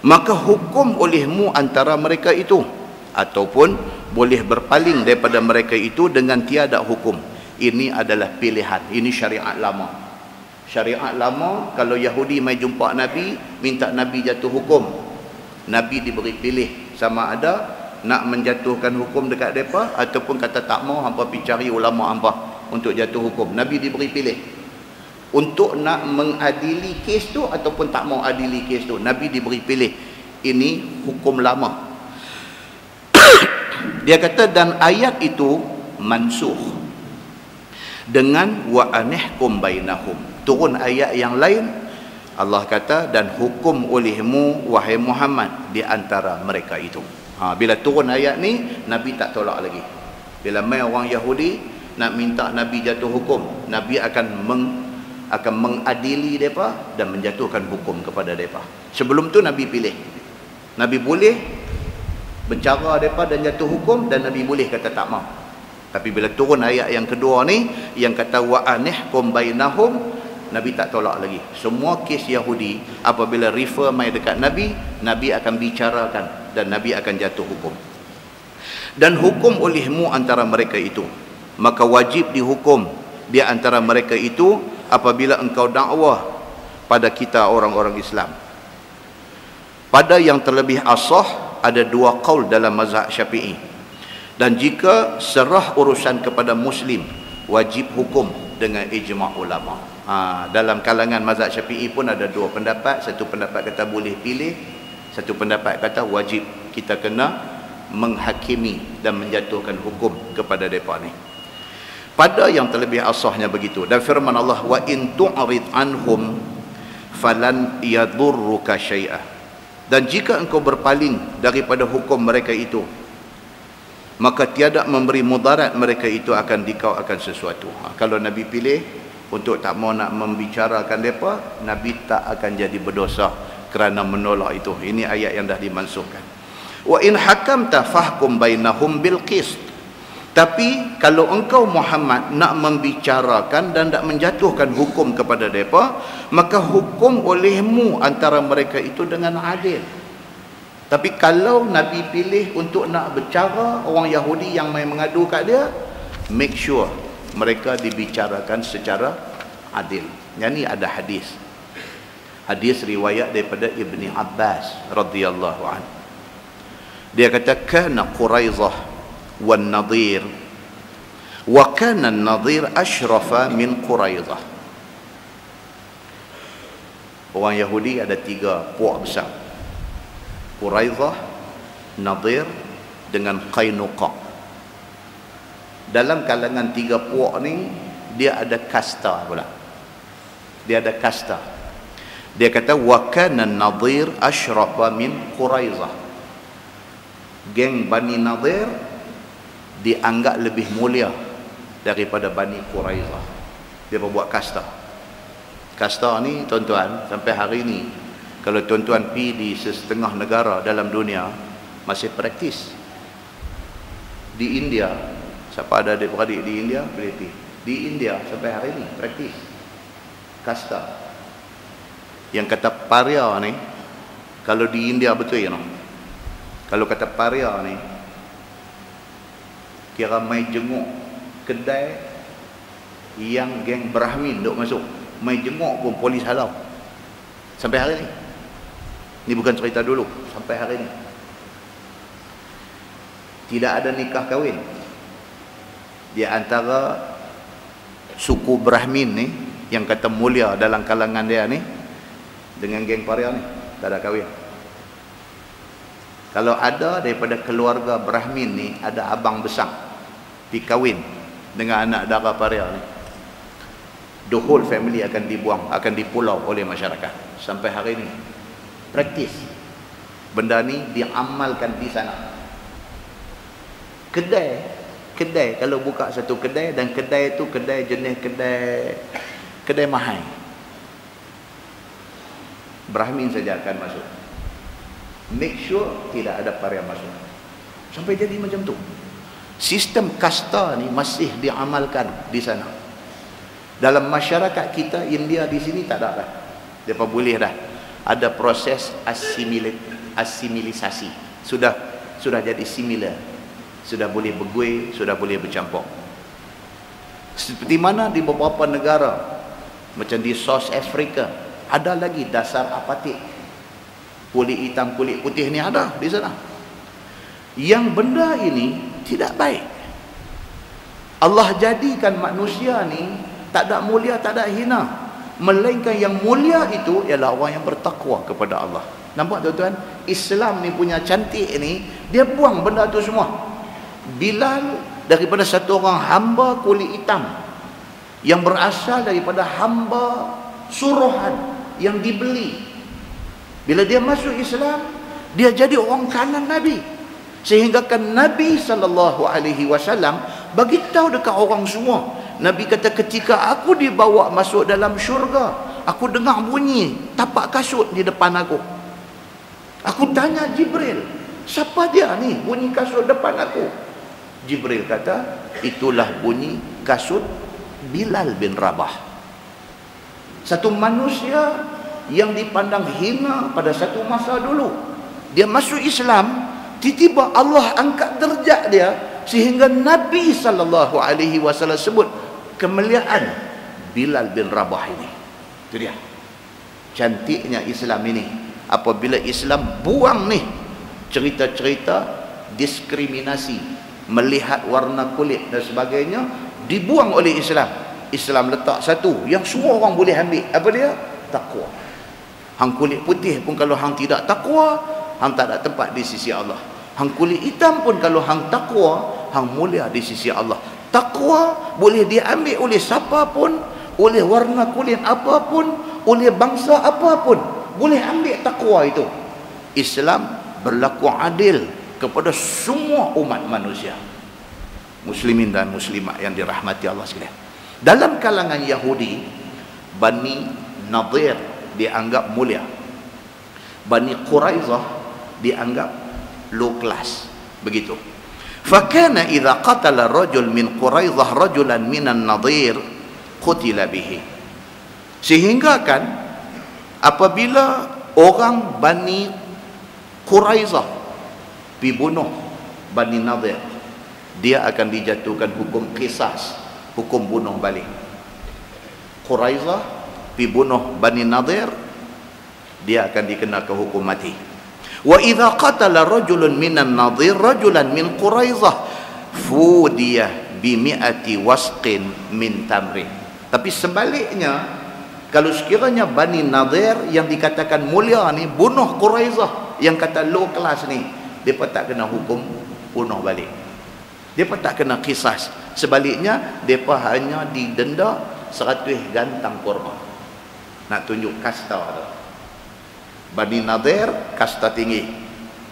maka hukum olehmu antara mereka itu, ataupun boleh berpaling daripada mereka itu dengan tiada hukum. Ini adalah pilihan. Ini syariat lama. Syariat lama, kalau Yahudi mai jumpa Nabi, minta Nabi jatuh hukum, Nabi diberi pilih, sama ada nak menjatuhkan hukum dekat mereka, ataupun kata tak mau, hampa pergi cari ulama hampa untuk jatuh hukum. Nabi diberi pilih untuk nak mengadili kes tu ataupun tak mau adili kes tu. Nabi diberi pilih. Ini hukum lama. Dia kata, dan ayat itu mansukh dengan wa anihkum bainahum. Turun ayat yang lain, Allah kata, dan hukum olehmu wahai Muhammad di antara mereka itu. Bila turun ayat ni, Nabi tak tolak lagi. Bila mai orang Yahudi nak minta Nabi jatuh hukum, Nabi akan mengadili mereka dan menjatuhkan hukum kepada mereka. Sebelum tu Nabi pilih. Nabi boleh bercara mereka dan jatuh hukum, dan Nabi boleh kata tak mau. Tapi bila turun ayat yang kedua ni, yang kata wa anihkum bainahum, Nabi tak tolak lagi. Semua kes Yahudi apabila refer mai dekat Nabi, Nabi akan bicarakan dan Nabi akan jatuh hukum. Dan hukum olehmu antara mereka itu, maka wajib dihukum di antara mereka itu apabila engkau dakwah pada kita orang-orang Islam. Pada yang terlebih asah, ada dua qaul dalam mazhab Syafi'i. Dan jika serah urusan kepada Muslim, wajib hukum dengan ijma' ulama. Dalam kalangan mazhab Syafi'i pun ada dua pendapat. Satu pendapat kata boleh pilih, satu pendapat kata wajib kita kena menghakimi dan menjatuhkan hukum kepada mereka ni. Pada yang terlebih asahnya begitu. Dan firman Allah, wa in tu'rid anhum falan yadurruka syai'ah. Dan jika engkau berpaling daripada hukum mereka itu, maka tiada memberi mudarat mereka itu akan dikau akan sesuatu. Kalau Nabi pilih untuk tak mau nak membicarakan mereka, Nabi tak akan jadi berdosa kerana menolak itu. Ini ayat yang dah dimansuhkan. Wa in hakamta fahkum bainahum bil qist. Tapi kalau engkau Muhammad nak membicarakan dan nak menjatuhkan hukum kepada mereka, maka hukum olehmu antara mereka itu dengan adil. Tapi kalau Nabi pilih untuk nak bercara orang Yahudi yang main mengadu kat dia, make sure mereka dibicarakan secara adil. Yang ni ada hadis. Hadis riwayat daripada Ibni Abbas radhiyallahu anhu. Dia kata, kana Quraizah wan Nadir wa kana an-Nadir ashrafa min Quraizah. Orang Yahudi ada tiga puak besar: Quraizah, Nadir dengan Qainuqa. Dalam kalangan tiga puak ni, dia ada kasta pula. Dia ada kasta. Dia kata wa kana an-Nadir ashrafa min Quraizah. Geng Bani Nadir dianggap lebih mulia daripada Bani Quraizah. Dia buat kasta. Kasta ni tuan-tuan, sampai hari ni kalau tuan-tuan pergi di setengah negara dalam dunia, masih praktis. Di India, siapa ada adik-beradik di India boleh pergi. Di India sampai hari ni praktis kasta. Yang kata paria ni, kalau di India betul ya no. Kalau kata paria ni, kira mai jenguk kedai yang geng Brahmin duk masuk, mai jenguk pun polis halau. Sampai hari ni. Ni bukan cerita dulu, sampai hari ni. Tidak ada nikah kahwin di antara suku Brahmin ni yang kata mulia dalam kalangan dia ni dengan geng paria ni. Tak ada kahwin. Kalau ada daripada keluarga Brahmin ni, ada abang besar pergi kahwin dengan anak dara paria ni, the whole family akan dibuang, akan dipulau oleh masyarakat. Sampai hari ni praktis benda ni diamalkan di sana. Kedai kalau buka satu kedai, dan kedai tu kedai jenis kedai kedai mahal. Brahmin saja akan masuk. Make sure tidak ada parian masuk. Sampai jadi macam tu. Sistem kasta ni masih diamalkan di sana. Dalam masyarakat kita India di sini tak ada dah. Depa boleh dah ada proses asimilisasi. Sudah jadi similar. Sudah boleh bergui, sudah boleh bercampur. Seperti mana di beberapa negara macam di South Africa ada lagi dasar apatik. Kulit hitam, kulit putih ni ada di sana. Yang benda ini tidak baik. Allah jadikan manusia ni tak ada mulia, tak ada hina. Melainkan yang mulia itu ialah orang yang bertakwa kepada Allah. Nampak tuan-tuan? Islam ni punya cantik ni, dia buang benda tu semua. Bilal daripada satu orang hamba kulit hitam yang berasal daripada hamba suruhan yang dibeli. Bila dia masuk Islam, dia jadi orang kanan Nabi. Sehingga kan Nabi SAW bagi tahu dekat orang semua. Nabi kata, ketika aku dibawa masuk dalam syurga, aku dengar bunyi tapak kasut di depan aku. Aku tanya Jibril, siapa dia ni bunyi kasut depan aku? Jibril kata, itulah bunyi kasut Bilal bin Rabah. Satu manusia yang dipandang hina pada satu masa dulu, dia masuk Islam, tiba-tiba Allah angkat derajat dia sehingga Nabi SAW sebut kemuliaan Bilal bin Rabah ini. Itu dia cantiknya Islam ini. Apabila Islam buang ni cerita-cerita diskriminasi, melihat warna kulit dan sebagainya, dibuang oleh Islam. Islam letak satu yang semua orang boleh ambil. Apa dia? Takwa. Hang kulit putih pun kalau hang tidak takwa, hang tak ada tempat di sisi Allah. Hang kulit hitam pun kalau hang takwa, hang mulia di sisi Allah. Takwa boleh diambil oleh siapa pun, oleh warna kulit apapun, oleh bangsa apapun, boleh ambil takwa itu. Islam berlaku adil kepada semua umat manusia, muslimin dan muslimat yang dirahmati Allah sekalian. Dalam kalangan Yahudi, Bani Nadir dianggap mulia, Bani Quraizah dianggap low class. Begitu. Fakana idza qatala rajul min Quraizah rajulan minan Nadir qutila bihi. Sehingga kan apabila orang Bani Quraizah pi bunuh Bani Nadir, dia akan dijatuhkan hukum qisas, hukum bunuh balik. Quraizah pi bunuh Bani Nadir, dia akan dikenakan hukum mati. Wa idza qatala rajulun minan Nadir rajulan min Quraizah fudiyah bi mi'ati wasqin min tamrin. Tapi sebaliknya, kalau sekiranya Bani Nadir yang dikatakan mulia ni bunuh Quraizah yang kata low class ni, depa tak kena hukum bunuh balik. Depa tak kena qisas. Sebaliknya, depa hanya didenda 100 gantang kurma. Nak tunjuk kasta tu. Bani Nadir kasta tinggi.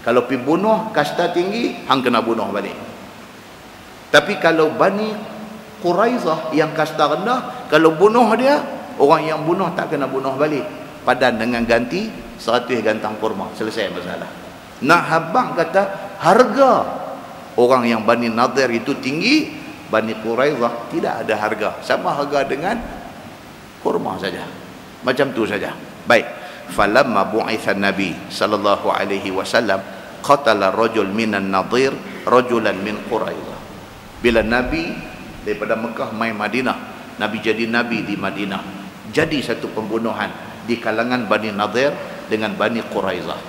Kalau pi bunuh kasta tinggi, hang kena bunuh balik. Tapi kalau Bani Quraizah yang kasta rendah, kalau bunuh dia, orang yang bunuh tak kena bunuh balik. Padan dengan ganti 100 gantang kurma. Selesai masalah. Nak habang kata harga orang yang Bani Nadir itu tinggi, Bani Quraizah tidak ada harga. Sama harga dengan kurma saja. Macam tu saja. Baik. Falamma bu'itha Nabi sallallahu alaihi wasallam qatala rajul minan Nadir rajulan min Quraizah. Bila Nabi daripada Mekah mai Madinah, Nabi jadi Nabi di Madinah, jadi satu pembunuhan di kalangan Bani Nadir dengan Bani Quraizah.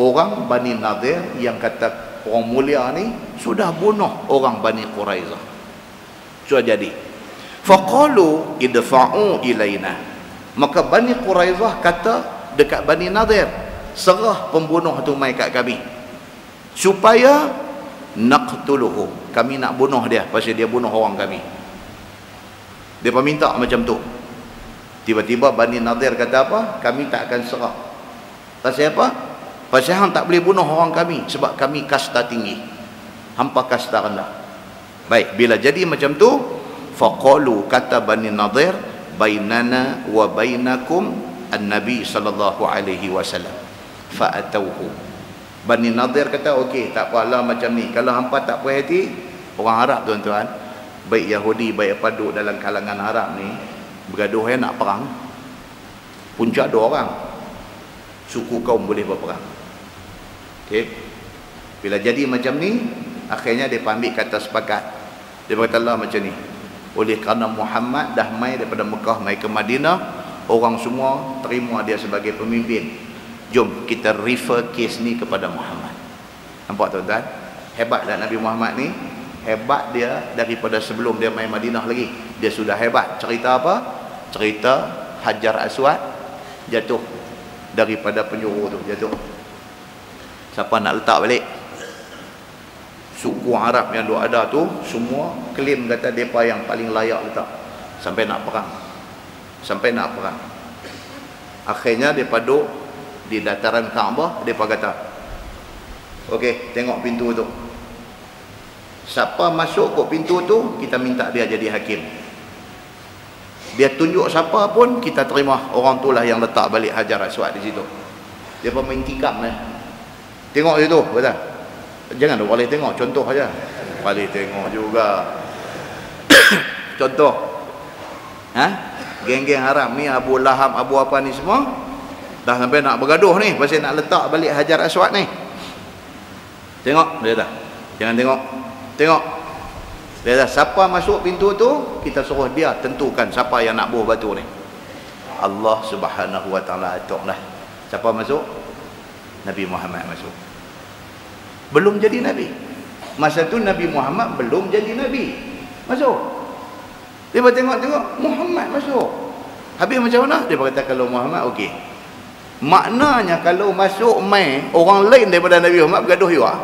Orang Bani Nadir yang kata orang mulia ni sudah bunuh orang Bani Quraizah. Sudah jadi. Faqalu idfa'u ilaina. Maka Bani Quraizah kata dekat Bani Nadir, serah pembunuh tu mai kat kami supaya naqtuluhu, kami nak bunuh dia pasal dia bunuh orang kami. Dia minta macam tu. Tiba-tiba Bani Nadir kata apa? Kami tak akan serah. Pasal apa? Pasal hang tak boleh bunuh orang kami sebab kami kasta tinggi, hampa kasta rendah. Baik, bila jadi macam tu, faqalu, kata Bani Nadir, bainana wa bainakum an-nabi sallallahu alaihi wasallam fa'atauhu. Bani Nadir kata okey, tak apalah macam ni, kalau hampa tak puas hati, orang Arab tuan-tuan, baik Yahudi baik apa duk dalam kalangan Arab ni bergaduh nak perang, puncak 2 orang suku kaum boleh berperang. Okey, bila jadi macam ni, akhirnya dia ambil kata sepakat. Dia berkata macam ni, oleh kerana Muhammad dah mai daripada Mekah mai ke Madinah, orang semua terima dia sebagai pemimpin, jom kita refer kes ni kepada Muhammad. Nampak tuan-tuan, hebat tak Nabi Muhammad ni? Hebat dia daripada sebelum dia mai Madinah lagi, dia sudah hebat. Cerita apa? Cerita Hajar Aswad jatuh daripada penjuru tu, jatuh. Siapa nak letak balik? Suku Arab yang ada tu semua klaim kata mereka yang paling layak letak, sampai nak perang, sampai nak perang. Akhirnya mereka duduk di dataran Kaabah, mereka kata okey, tengok pintu tu, siapa masuk ke pintu tu kita minta dia jadi hakim. Dia tunjuk siapa pun kita terima, orang tu lah yang letak balik Hajar Aswad di situ. Dia pun main tikam ni, tengok situ, betul? Jangan duk boleh tengok, contoh aja. Boleh tengok juga. Contoh. Geng-geng haram ni, Abu Lahab, Abu apa ni semua dah sampai nak bergaduh ni pasal nak letak balik Hajar Aswad ni. Tengok dia dah. Jangan tengok. Tengok. Dia dah, siapa masuk pintu tu kita suruh dia tentukan siapa yang nak buah batu ni. Allah Subhanahu wa taala aturlah. Siapa masuk? Nabi Muhammad masuk. Belum jadi Nabi. Masa tu Nabi Muhammad belum jadi Nabi. Masuk. Dia tengok-tengok Muhammad masuk. Habis macam mana? Dia berkata kalau Muhammad okey. Maknanya kalau masuk mai orang lain daripada Nabi Muhammad bergaduh juga.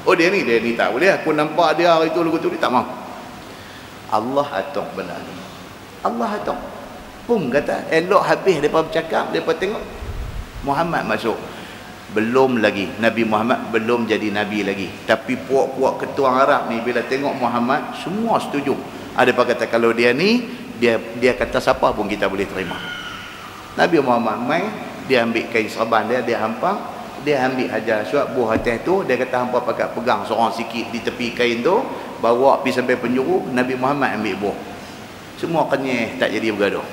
Oh dia ni tak boleh. Aku nampak dia hari tu lagu tu dia tak mau. Allah atur benda ni. Allah atur. Pum kata elok habis depa bercakap, depa tengok Muhammad masuk. Belum lagi, Nabi Muhammad belum jadi Nabi lagi. Tapi puak-puak ketua Arab ni bila tengok Muhammad semua setuju. Ada apa kata kalau dia ni dia kata siapa pun kita boleh terima. Nabi Muhammad mai, dia ambil kain serban dia hampang, dia ambil Hajar Aswad buah atas tu, dia kata hampa pakai pegang seorang sikit di tepi kain tu, bawa pergi sampai penjuru, Nabi Muhammad ambil buah. Semua kenyeh, tak jadi bergaduh.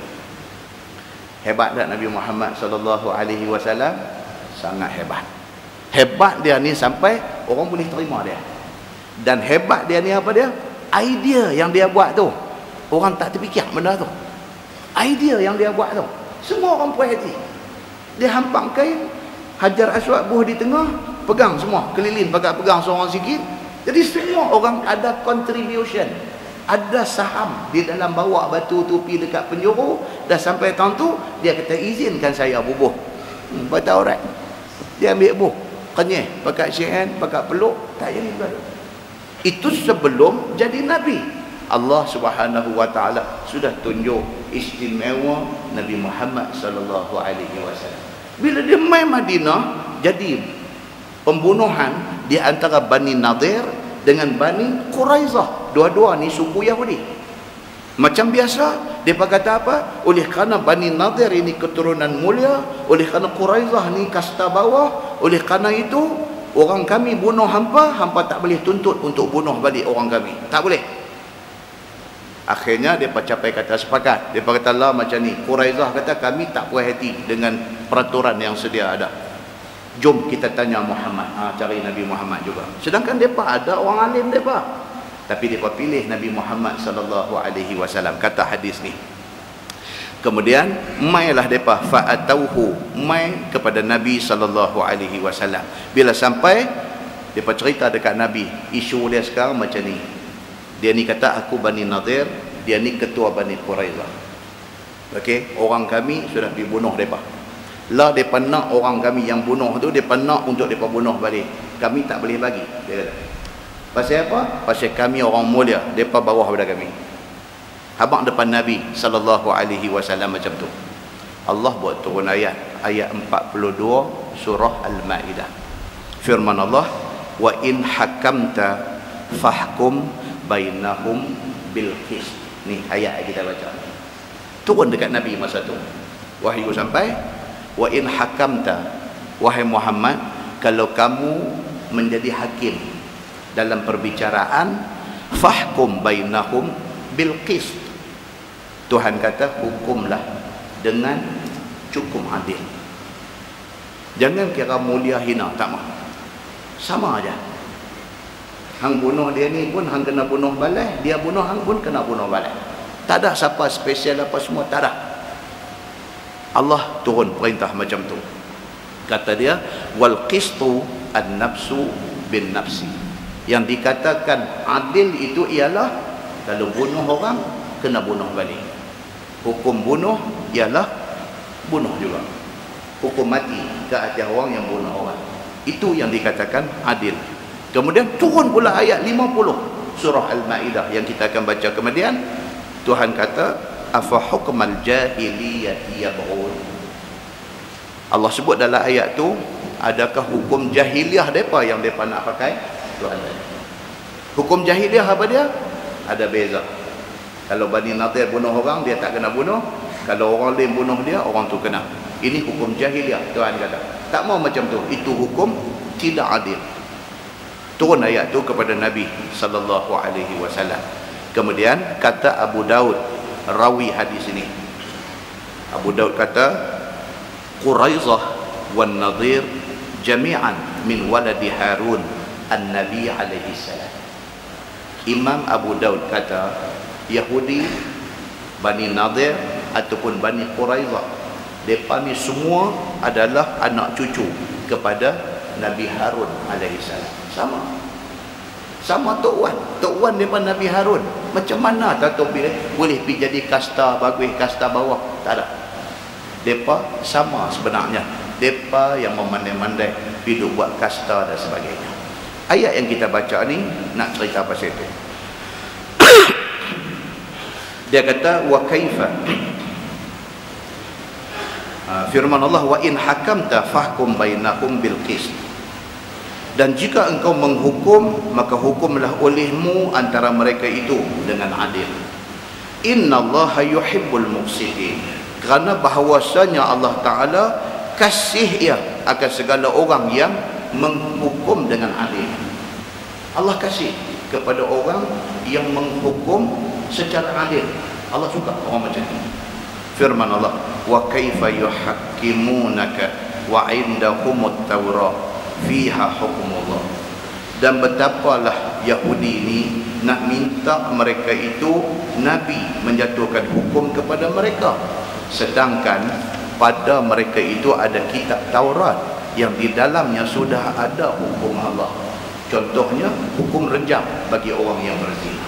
Hebat tak Nabi Muhammad sallallahu alaihi wasallam? Sangat hebat. Hebat dia ni sampai orang boleh terima dia. Dan hebat dia ni apa dia? Idea yang dia buat tu, orang tak terfikir benda tu. Idea yang dia buat tu, semua orang puas hati. Dia hampang kain, Hajar Aswad buah di tengah, pegang semua, keliling pakai pegang seorang sikit. Jadi semua orang ada contribution, ada saham di dalam bawa batu tu pergi dekat penjuru. Dah sampai tahun tu, dia kata izinkan saya bubuh. Baca orang. Dia ambil buh, kenyeh, pakai syian, pakai peluk, tak jadi bergaduh. Itu sebelum jadi Nabi. Allah Subhanahu wa taala sudah tunjuk istimewa Nabi Muhammad sallallahu alaihi wasallam. Bila dia mai Madinah, jadi pembunuhan di antara Bani Nadir dengan Bani Quraizah. Dua-dua ni suku Yahudi. Macam biasa, dia kata apa? Oleh kerana Bani Nadir ini keturunan mulia, oleh kerana Quraizah ni kasta bawah, oleh kerana itu orang kami bunuh hampa, hampa tak boleh tuntut untuk bunuh balik orang kami. Tak boleh. Akhirnya dia capai kata sepakat. Dia kata lah macam ni. Quraizah kata kami tak puas hati dengan peraturan yang sedia ada. Jom kita tanya Muhammad. Cari Nabi Muhammad juga. Sedangkan mereka ada orang alim mereka. Tapi mereka pilih Nabi Muhammad sallallahu alaihi wasallam. Kata hadis ni. Kemudian mailah mereka fa'atauhu, mai kepada Nabi sallallahu alaihi wasallam. Bila sampai, mereka cerita dekat Nabi, isu dia sekarang macam ni. Dia ni kata aku Bani Nadir, dia ni ketua Bani Quraizah. Okey, orang kami sudah dibunuh mereka. Lah mereka nak orang kami yang bunuh tu, mereka nak untuk mereka bunuh balik. Kami tak boleh bagi, dia kata. Pasal apa? Pasal kami orang mulia, mereka bawah daripada kami. Habaq depan Nabi sallallahu alaihi wasallam macam tu. Allah buat turun ayat 42 surah Al-Maidah. Firman Allah, wa in hakamta fahkum bainahum bil qist. Ni ayat kita baca. Turun dekat Nabi masa tu. Wahyu sampai, wa in hakamta, wahai Muhammad, kalau kamu menjadi hakim dalam perbicaraan, fahkum bainahum bil qist. Tuhan kata hukumlah dengan cukup adil. Jangan kira mulia hina, tak mah. Sama aja. Hang bunuh dia ni pun hang kena bunuh balas, dia bunuh hang pun kena bunuh balas. Tak ada siapa spesial apa semua, tak ada. Allah turun perintah macam tu. Kata dia, wal qistu an-nafsu bin nafsi. Yang dikatakan adil itu ialah kalau bunuh orang kena bunuh balik. Hukum bunuh ialah bunuh juga. Hukum mati ke atas orang yang bunuh orang. Itu yang dikatakan adil. Kemudian turun pula ayat 50 surah Al-Ma'idah yang kita akan baca kemudian. Tuhan kata, afa hukmal jahiliyati yabghun. Allah sebut dalam ayat tu, adakah hukum jahiliah depa yang depa nak pakai? Tuhan tanya. Hukum jahiliah apa dia? Ada beza. Kalau Bani Nadir bunuh orang, dia tak kena bunuh. Kalau orang lain bunuh dia, orang tu kena. Ini hukum jahiliah, Tuhan kata. Tak mau macam tu. Itu hukum tidak adil. Turun ayat tu kepada Nabi sallallahu alaihi wasallam. Kemudian kata Abu Daud, rawi hadis ini. Abu Daud kata, Quraizah wan Nadir jami'an min waladi Harun an-Nabi alaihi salam. Imam Abu Daud kata, Yahudi, Bani Nadir ataupun Bani Quraizah, mereka ni semua adalah anak cucu kepada Nabi Harun alaihi salam. Sama Tok Wan daripada Nabi Harun. Macam mana tak tahu boleh pergi jadi kasta bagus, kasta bawah? Tak ada. Mereka sama sebenarnya. Mereka yang memandai-mandai hidup buat kasta dan sebagainya. Ayat yang kita baca ni nak cerita pasal itu. Dia kata, wa kaifa, firman Allah, wa in hakamta fahkum bainahum bil qist. Dan jika engkau menghukum, maka hukumlah olehmu antara mereka itu dengan adil. Innallaha yuhibbul muqsitin. Kerana bahawasanya Allah Ta'ala kasih ia akan segala orang yang menghukum dengan adil. Allah kasih kepada orang yang menghukum secara adil. Allah suka orang macam ni. Firman Allah, wa kaifa yuhakkimunaka wa indahumut Taurat fiha hukumullah. Dan betapalah Yahudi ni nak minta mereka itu Nabi menjatuhkan hukum kepada mereka, sedangkan pada mereka itu ada kitab Taurat yang di dalamnya sudah ada hukum Allah. Contohnya hukum rejam bagi orang yang berzina.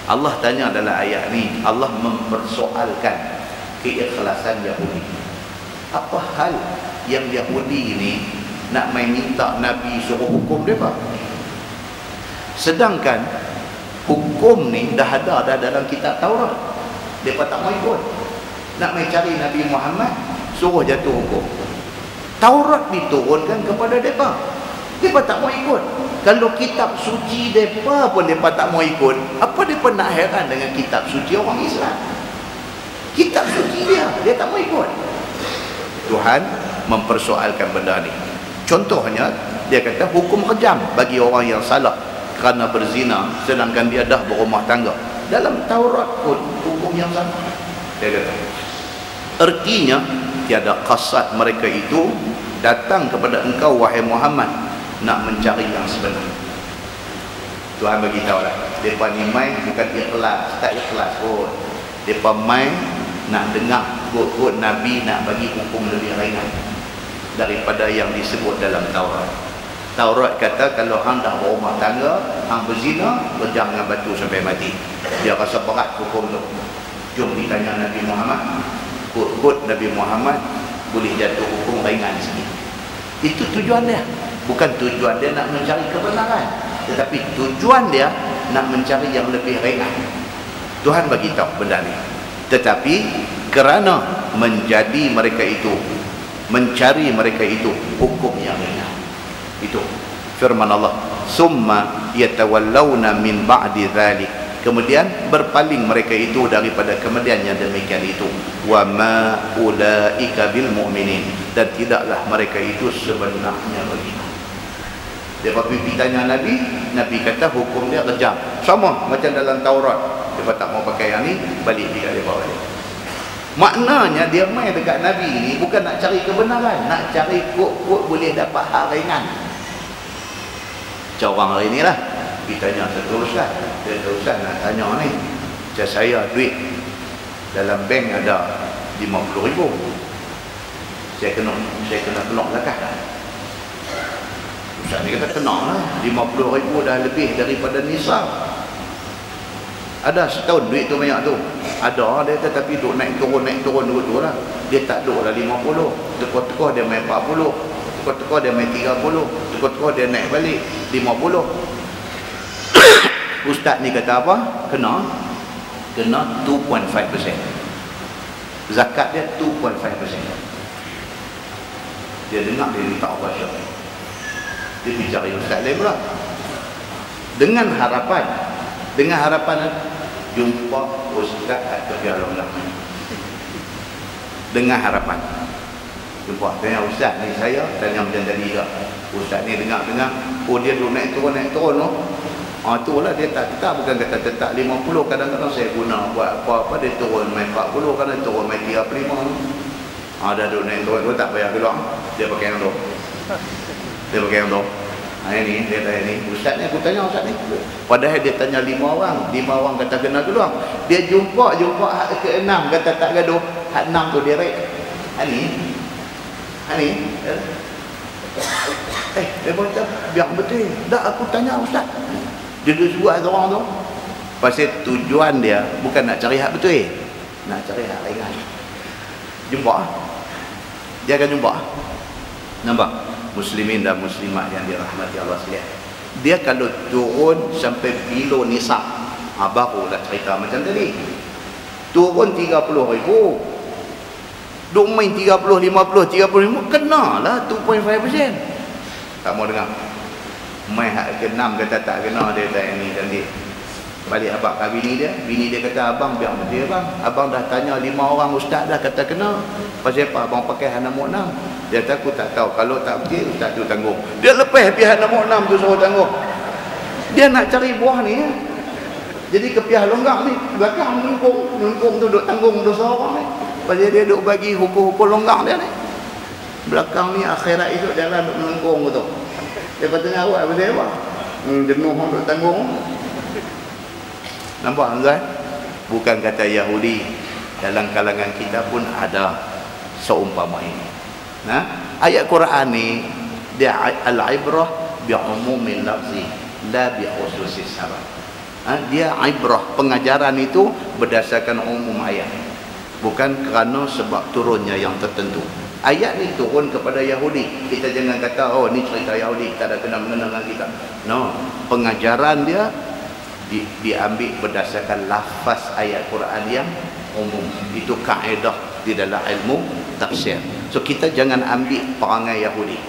Allah tanya dalam ayat ni, Allah mempersoalkan keikhlasan Yahudi. Apa hal yang Yahudi ni nak main minta Nabi suruh hukum dia, Pak? Sedangkan hukum ni dah ada dalam kitab Taurat. Mereka tak mau ikut. Nak main cari Nabi Muhammad suruh jatuh hukum. Taurat diturunkan kepada mereka. Mereka tak mau ikut. Kalau kitab suci mereka pun mereka tak mau ikut, apa mereka nak heran dengan kitab suci orang Islam? Kitab suci dia tak mau ikut. Tuhan mempersoalkan benda ni. Contohnya, dia kata hukum rejam bagi orang yang salah kerana berzina sedangkan dia dah berumah tangga. Dalam Taurat pun hukum yang sama. Dia kata, artinya tiada qasad mereka itu datang kepada engkau wahai Muhammad nak mencari yang sebenar. Tuhan bagi tahu lah, mereka ni main bukan ikhlas, tak ikhlas pun. Mereka main nak dengar kod Nabi nak bagi hukum lebih ringan daripada yang disebut dalam Taurat. Taurat kata kalau hang dah berumah tangga, hang berzina, berjam dengan batu sampai mati. Dia rasa berat hukum tu. Jom ditanya Nabi Muhammad, kod Nabi Muhammad boleh jatuh hukum ringan sikit. Itu tujuan dia. Bukan tujuan dia nak mencari kebenaran, tetapi tujuan dia nak mencari yang lebih ringan. Tuhan bagi tahu benda ni. Tetapi kerana menjadi mereka itu, mencari mereka itu hukum yang ringan. Itu firman Allah, summa yatawallawna min ba'di dhalik Kemudian berpaling mereka itu daripada kemudian yang demikian itu. Wa ma ulaika bil mu'minin, dan tidaklah mereka itu sebenarnya begitu. Dia pergi tanya Nabi, Nabi kata hukum dia kejam. Sama macam dalam Taurat. Dia tak mau pakai yang ni, balik dia balik. Maknanya dia main dekat Nabi ni bukan nak cari kebenaran, nak cari kok boleh dapat hak ringan. Macam orang hari ni lah, kita tanya satu ustaz, dia ustaz nak tanya ni, macam saya duit dalam bank ada 50,000, saya kena keluar zakat. Ustaz ni kata kena lah, 50,000 dah lebih daripada nisab. Ada setahun duit tu banyak tu. Ada dia tetapi duk naik turun dulu lah. Dia tak duk lah 50. Teko-teko dia main 40. Teko-teko dia main 30. Teko-teko dia naik balik 50. Ustaz ni kata apa? Kena 2.5%. Zakat dia 2.5%. Dia dengar dia tak apa syok. Dia bicara ustaz lain pula. Dengan harapan jumpa ustaz kat tepi longgang. Dengan harapan jumpa tanya ustaz ni, saya tanya macam tadi juga. Ustaz ni dengar oh dia duduk naik turun tu. Itulah dia tak tetap, bukan kata tetap 50. Kadang-kadang saya guna buat apa-apa dia turun main 40, kadang turun main 35. Dah duduk naik turun tak payah keluar. Dia pakai yang tu. Ini dia tanya ni, ustaz ni, aku tanya ustaz ni. Padahal dia tanya 5 orang kata kena keluar. Dia jumpa hak ke-6 kata tak gaduh. Hak 6 tu dia rek. Ini. Dia kata biar betul. Dah aku tanya ustaz. Dia buat orang tu. Pasal tujuan dia bukan nak cari hak betul. Nak cari hak ringan. Jumpa. Dia akan jumpa. Nampak? Muslimin dan muslimat yang dirahmati Allah sekalian. Dia kalau turun sampai below nisab, barulah cerita macam tadi. Turun 30,000. Duk main 30, 50, kenalah 2.5%. Tak mau dengar. Main hak ke-6 kata tak kena, dia tak ni dan dia. Balik abang kat bini dia kata abang biar betul bang. Abang dah tanya 5 orang ustaz dah kata kena. Pasal apa abang pakai hak nombor 6? Dia kata aku tak tahu, kalau tak betul ustaz tu tanggung. Dia lepas pihak nombor 6 tu suruh tanggung. Dia nak cari buah ni. Jadi ke pihak longgang ni, belakang melengkung tu duk tanggung dosa orang ni. Pasal dia duk bagi hukum-hukum longgang dia ni. Belakang ni akhirat esok jalan duk melengkung tu. Dia kata dengan awak betul apa? Jenuh orang duk tanggung. Nampak tuan? Bukan kata Yahudi, dalam kalangan kita pun ada seumpama ini. Ayat Quran ni dia al-ibrah bi umumil lafzi la bi khususis sabab. Dia ibrah, pengajaran itu berdasarkan umum ayat, bukan kerana sebab turunnya yang tertentu. Ayat ni turun kepada Yahudi. Kita jangan kata oh ni cerita Yahudi, tak ada kena-mengena dengan kita. No, pengajaran dia diambil berdasarkan lafaz ayat Quran yang umum. Itu kaedah di dalam ilmu tafsir. So kita jangan ambil perangai Yahudi.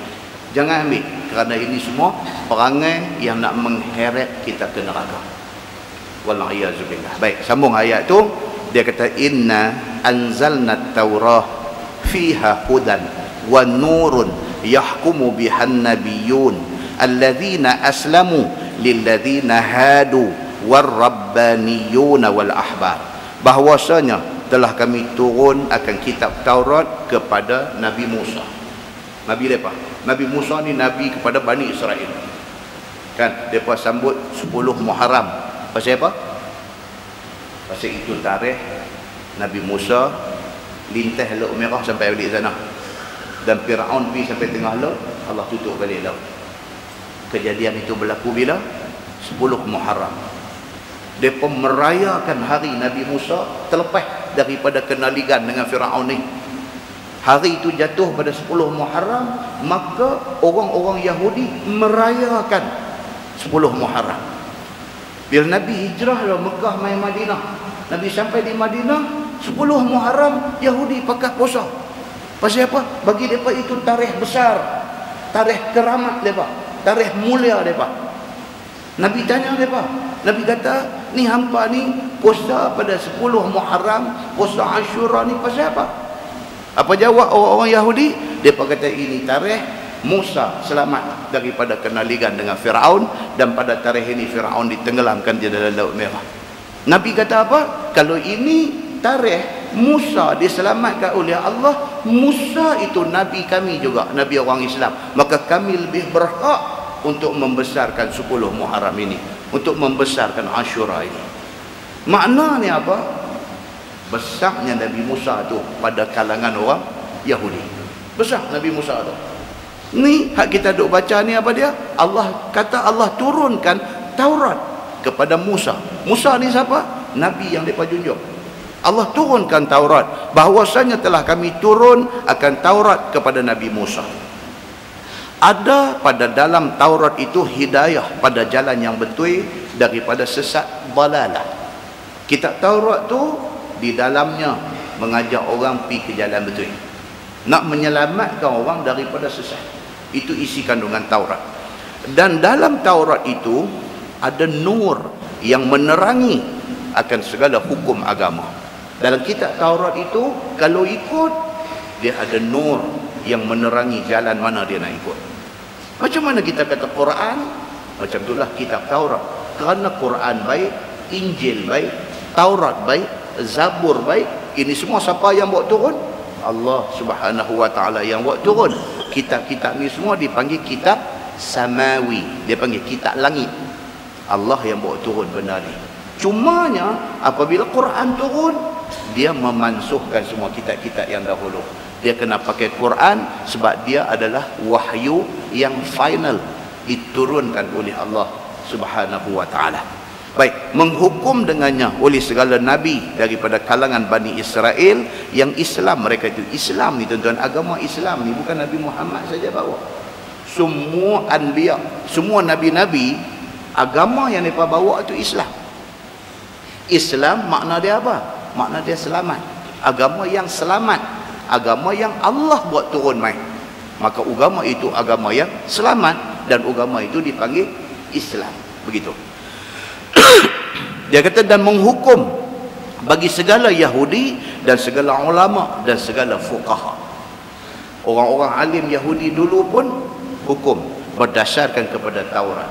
Jangan ambil, kerana ini semua perangai yang nak mengheret kita ke neraka. Wallahiyazubillah. Baik, sambung ayat tu. Dia kata inna anzalna at-taurah fiha hudan wa nurun yahkumu bihan nabiyyun alladzina aslamu lilladzina hadu warrabbaniyuna wal ahbar. Bahwasanya telah kami turun akan kitab Taurat kepada Nabi Musa. Nabi depa. Nabi Musa ni nabi kepada Bani Israel. Kan depa sambut 10 Muharram. Pasal apa? Pasal itu tarikh Nabi Musa lintah Laut Merah sampai balik sana. Dan Firaun pergi sampai tengah laut, Allah tutup balik laut. Kejadian itu berlaku bila? 10 Muharram. Mereka merayakan hari Nabi Musa terlepas daripada kenaligan dengan Firaun ni. Hari itu jatuh pada 10 Muharram, maka orang-orang Yahudi merayakan 10 Muharram. Bila Nabi hijrah dari Mekah mai Madinah, Nabi sampai di Madinah 10 Muharram Yahudi pakai puasa. Pasal apa? Bagi mereka itu tarikh besar, tarikh keramat mereka, tarikh mulia mereka. Nabi tanya mereka. Nabi kata, ni hampa ni puasa pada 10 Muharram, puasa Ashura ni pasal apa? Apa jawab orang-orang Yahudi? Mereka kata ini tarikh Musa selamat daripada kenaligan dengan Firaun, dan pada tarikh ini Firaun ditenggelamkan di dalam Laut Merah. Nabi kata apa? Kalau ini tarikh Musa diselamatkan oleh Allah, Musa itu Nabi kami juga, Nabi orang Islam, maka kami lebih berhak untuk membesarkan 10 Muharram ini, untuk membesarkan Ashura ini. Maknanya apa? Besarnya Nabi Musa tu pada kalangan orang Yahudi. Besar Nabi Musa tu. Ni hak kita duk baca ni apa dia? Allah kata Allah turunkan Taurat kepada Musa. Musa ni siapa? Nabi yang mereka junjung. Allah turunkan Taurat, bahawasanya telah kami turun akan Taurat kepada Nabi Musa. Ada pada dalam Taurat itu hidayah pada jalan yang betul daripada sesat dalalah. Kitab Taurat tu di dalamnya mengajak orang pergi ke jalan betul, nak menyelamatkan orang daripada sesat. Itu isi kandungan Taurat. Dan dalam Taurat itu ada nur yang menerangi akan segala hukum agama. Dalam kitab Taurat itu kalau ikut, dia ada nur yang menerangi jalan mana dia nak ikut. Macam mana kita kata Quran? Macam itulah kitab Taurat. Kerana Quran baik, Injil baik, Taurat baik, Zabur baik, ini semua siapa yang buat turun? Allah Subhanahu wa taala yang buat turun. Kitab-kitab ni semua dipanggil kitab samawi. Dia panggil kitab langit. Allah yang buat turun benda ni. Cumanya apabila Quran turun, dia memansuhkan semua kitab-kitab yang dahulu. Dia kena pakai Quran sebab dia adalah wahyu yang final, diturunkan oleh Allah Subhanahu wa taala. Baik, menghukum dengannya oleh segala nabi daripada kalangan Bani Israel yang Islam. Mereka itu Islam ni tuan-tuan, agama Islam ni bukan Nabi Muhammad saja bawa. Semua anbiya, semua nabi-nabi, agama yang mereka bawa itu Islam. Islam makna dia apa? Makna dia selamat. Agama yang selamat, agama yang Allah buat turun mai. Maka agama itu agama yang selamat, dan agama itu dipanggil Islam. Begitu. Dia kata dan menghukum bagi segala Yahudi dan segala ulama dan segala fuqaha. Orang-orang alim Yahudi dulu pun hukum berdasarkan kepada Taurat.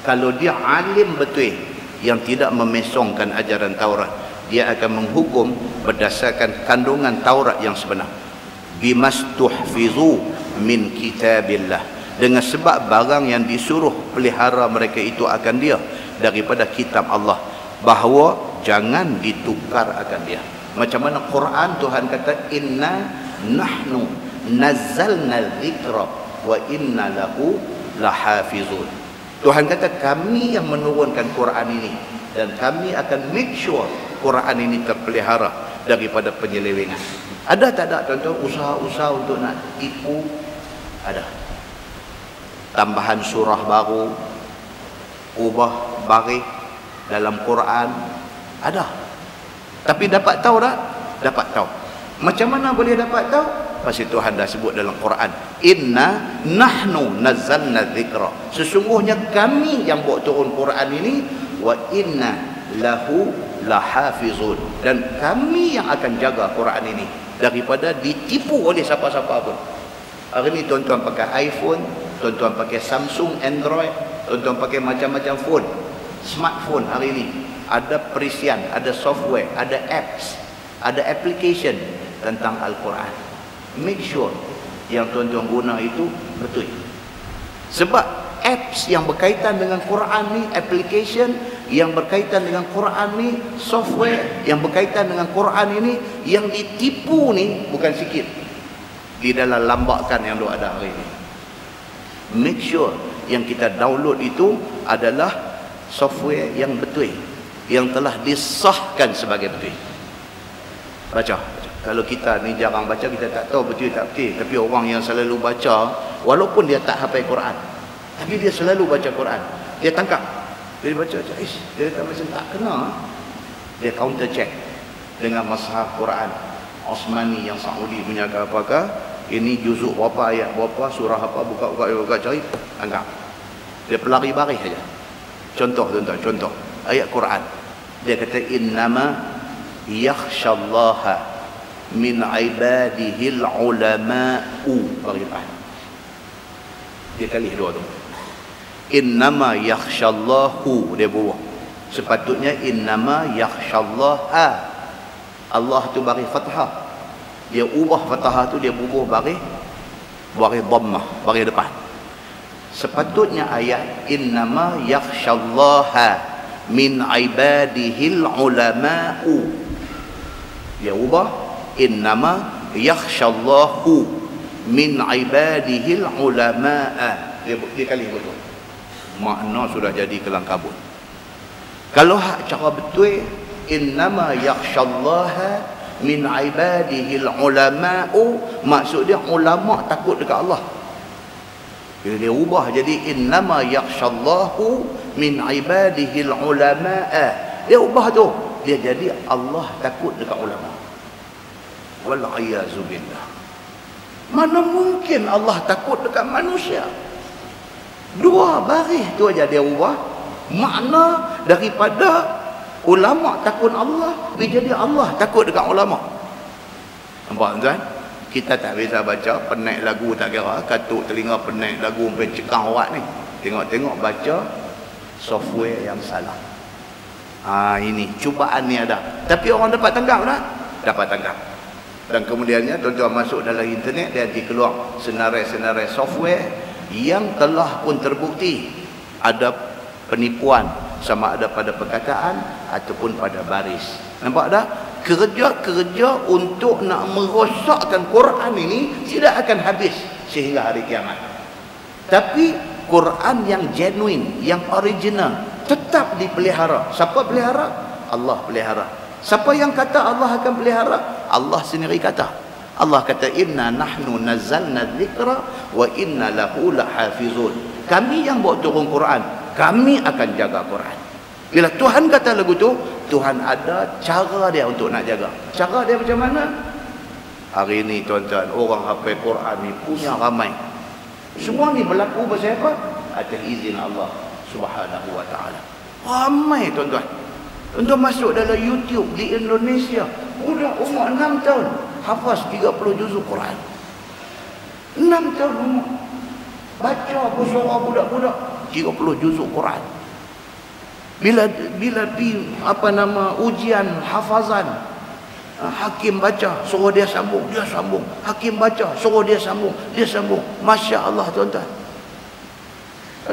Kalau dia alim betul yang tidak memesongkan ajaran Taurat, dia akan menghukum berdasarkan kandungan Taurat yang sebenar. Bimastuhfizu min kitabillah, dengan sebab barang yang disuruh pelihara mereka itu akan dia daripada kitab Allah, bahawa jangan ditukar akan dia. Macam mana Quran, Tuhan kata inna nahnu nazzalna dzikra wa inna lahu lahafizun. Tuhan kata kami yang menurunkan Quran ini, dan kami akan make sure Quran ini terpelihara daripada penyelewengan. Ada tak ada tuan-tuan usaha-usaha untuk nak tipu? Ada. Tambahan surah baru, ubah baris dalam Quran, ada. Tapi dapat tahu tak? Dapat tahu. Macam mana boleh dapat tahu? Pasal Tuhan dah sebut dalam Quran, inna nahnu nazzalna dzikra, sesungguhnya kami yang buat turun Quran ini, wa inna lahu lahafizun, dan kami yang akan jaga Quran ini daripada ditipu oleh siapa-siapa pun. Hari ni tuan-tuan pakai iPhone, tuan-tuan pakai Samsung, Android, tuan-tuan pakai macam-macam phone, smartphone hari ni ada perisian, ada software, ada apps, ada application tentang Al-Quran. Make sure yang tuan-tuan guna itu betul. Sebab apps yang berkaitan dengan Quran ni, application yang berkaitan dengan Quran ni, software yang berkaitan dengan Quran ini, yang ditipu ni bukan sikit di dalam lambakan yang ada hari ini. Make sure yang kita download itu adalah software yang betul, yang telah disahkan sebagai betul. Baca. Kalau kita ni jarang baca, kita tak tahu betul tak betul. Tapi orang yang selalu baca, walaupun dia tak hafal Quran, tapi dia selalu baca Quran, dia tangkap, dia baca, dia kata macam tak kena. Dia counter check dengan Mashaf Quran Osmani yang Saudi punya ke apakah, ini juzuk berapa, ayat berapa, surah apa, buka cari, tangkap. Dia pelari baris saja. Contoh tuan-tuan, contoh ayat Quran. Dia kata innama yakhshallaha min ibadihil ulama'u. Bagi depan. Dia kali dua tu. Innama yakhshallahu, dia bubuh. Sepatutnya innama yakhshallaha. Allah tu bagi fathah. Dia ubah fathah tu, dia bubuh bagi dhammah, bagi depan. Sepatutnya ayat innama yakhshallaha min ibadihil ulama'u. Dia ubah innama yakhshallahu min ibadihil ulama'a. Dia kali betul. Makna sudah jadi kelang kabut. Kalau cara betul innama yakhshallaha min ibadihil ulama'u, maksud dia ulama takut dekat Allah. Bila dia ubah jadi innama yakhshallahu min ibadihil ulama'a, dia ubah tu, dia jadi Allah takut dekat ulama. Wal iyazu billah. Mana mungkin Allah takut dekat manusia? Dua baris tu aja dia ubah. Makna daripada ulama takut Allah, dia jadi Allah takut dekat ulama. Nampak tuan? Kita tak biasa baca, penat lagu tak kira, katuk telinga penat lagu sampai cekang awak ni. Tengok-tengok baca software yang salah. Ini cubaan ni ada. Tapi orang dapat tangkap tak? Dapat tangkap. Dan kemudiannya tuan-tuan masuk dalam internet, dia nanti keluar senarai-senarai software yang telah pun terbukti ada penipuan, sama ada pada perkataan ataupun pada baris. Nampak tak? Kerja-kerja untuk nak merosakkan Quran ini tidak akan habis sehingga hari kiamat. Tapi Quran yang genuine, yang original tetap dipelihara. Siapa pelihara? Allah pelihara. Siapa yang kata Allah akan pelihara? Allah sendiri kata. Allah kata inna nahnu nazzalna dzikra wa inna lahu lahafizun. Kami yang buat turun Quran, kami akan jaga Quran. Bila Tuhan kata lagu tu, Tuhan ada cara dia untuk nak jaga. Cara dia macam mana? Hari ni tuan-tuan, orang hafal Quran ni punya ramai. Semua ni berlaku pasal apa? Atas izin Allah Subhanahu wa taala. Ramai tuan-tuan. Tuan-tuan masuk dalam YouTube di Indonesia, budak umur 6 tahun hafaz 30 juzuk Quran. 6 tahun umur. Baca apa surah budak-budak 30 juzuk Quran. Bila ujian hafazan, hakim baca suruh dia sambung, dia sambung. Hakim baca suruh dia sambung, dia sambung. Masya Allah tuan-tuan.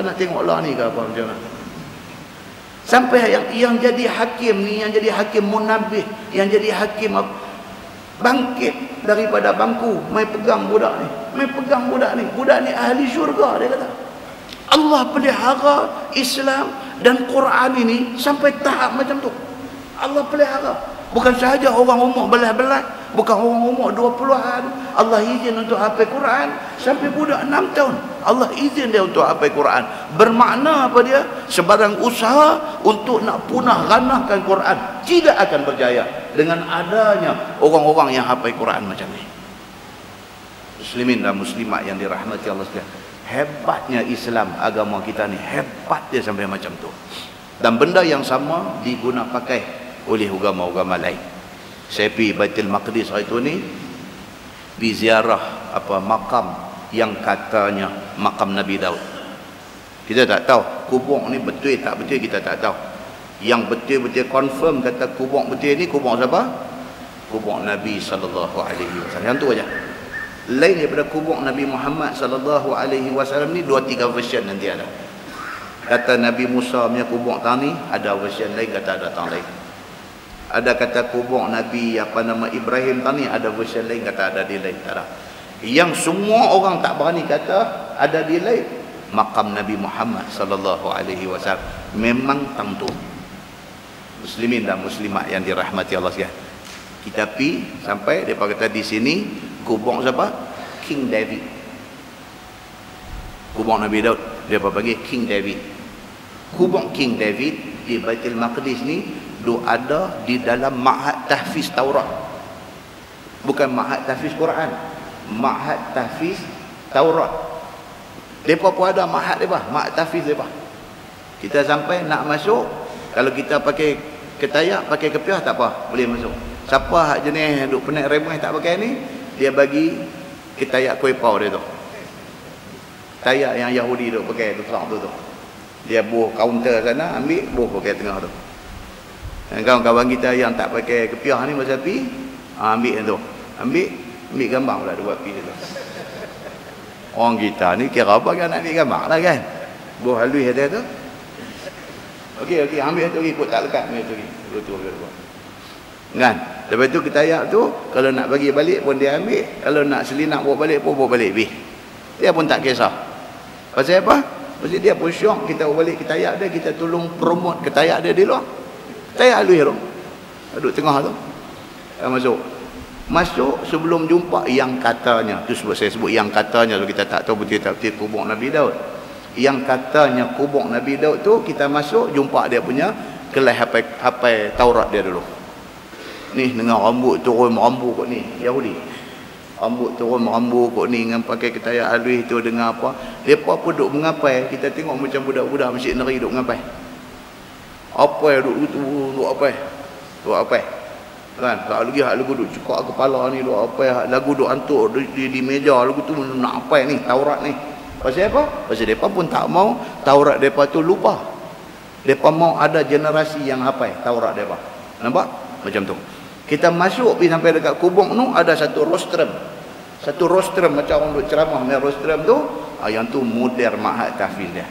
Nak tengoklah ni ke apa macam mana. Sampai yang jadi hakim ni, yang jadi hakim munabih, yang jadi hakim bangkit daripada bangku, mai pegang budak ni, budak ni ahli syurga, dia kata. Allah pelihara Islam dan Quran ini sampai tahap macam tu. Allah pelihara. Bukan sahaja orang umur belas-belas, bukan orang umur 20-an, Allah izin untuk hafal Quran. Sampai budak 6 tahun, Allah izin dia untuk hafal Quran. Bermakna apa dia? Sebarang usaha untuk nak punah ranahkan Quran tidak akan berjaya dengan adanya orang-orang yang hafal Quran macam ni. Muslimin dan muslimat yang dirahmati Allah sekalian. Hebatnya Islam, agama kita ni hebat dia sampai macam tu. Dan benda yang sama diguna pakai oleh agama-agama lain. Saya pergi Baitul Maqdis hari tu ni, pergi ziarah makam yang katanya makam Nabi Daud. Kita tak tahu kubur ni betul tak betul, kita tak tahu. Yang betul-betul confirm kata kubur betul ni kubur siapa? Kubur Nabi sallallahu alaihi wasallam. Yang tu aja. Lain daripada kubur Nabi Muhammad sallallahu alaihi wasallam ni 2-3 version nanti ada. Kata Nabi Musa punya kubur tang ni ada version lain, kata ada tang lain. Ada kata kubur Nabi Ibrahim tang ni ada version lain, kata ada delay, tak ada. Yang semua orang tak berani kata ada delay, makam Nabi Muhammad sallallahu alaihi wasallam memang tang tu. Muslimin dan muslimat yang dirahmati Allah sekalian. Kita pi sampai depa kata di sini kubur siapa? King David. Kubur Nabi Daud dia panggil King David. Kubur King David di Baitul Maqdis ni ada di dalam ma'had tahfiz Taurat. Bukan ma'had tahfiz Quran, ma'had tahfiz Taurat. Depa pun ada ma'had depa, ma'had tahfiz depa. Kita sampai nak masuk, kalau kita pakai ketayak, pakai kepiah tak apa, boleh masuk. Siapa hak jenis duk penat remeh tak pakai ni, dia bagi ketayak kuih pau dia tu. Tayak yang Yahudi duk pakai tu tu. Dia buh kaunter sana, ambil buh pakai tengah tu. Dan kawan-kawan kita yang tak pakai kepiah ni masa api, ambil yang tu. Ambil gambar pula dua api tu. Orang kita ni kira apa kan nak ambil gambar lah kan. Buh halus dia tu. Okey, ambil tu ikut tak lekat ni tu. Tu. Kan? Lepas tu ketayak tu kalau nak bagi balik pun dia ambil, kalau nak selinap bawa balik pun bawa balik bih. Dia pun tak kisah. Pasal apa? Pasal dia pun syok kita bawa balik ketayak dia, kita tolong promote ketayak dia di luar. Ketayak halus tu. Duduk tengah tu. Masuk sebelum jumpa yang katanya. Tu sebab saya sebut yang katanya tu, kita tak tahu betul tak betul kubur Nabi Daud. Yang katanya kubur Nabi Daud tu, kita masuk jumpa dia punya kelai hafal Taurat dia dulu. Ni dengan rambut turun merambut kot ni Yahudi. Rambut turun merambut kot ni dengan pakai ketayak halus tu dengan apa. Depa pun duk mengapai, kita tengok macam budak-budak Masjid Negeri duk mengapai. Apa duk apa? Duk apa? Kan? Tak lagi hak lagu duk cekak kepala ni duk apa? Lagu duk antuk di meja lagu tu nak apa ni Taurat ni. Pasal apa? Pasal depa pun tak mau Taurat depa tu lupa. Depa mau ada generasi yang hafal Taurat depa. Nampak? Macam tu. Kita masuk pergi sampai dekat kubur tu, ada satu rostrum. Satu rostrum macam orang duk ceramah dengan rostrum tu, yang tu mudir Ma'had Tahfiz dia.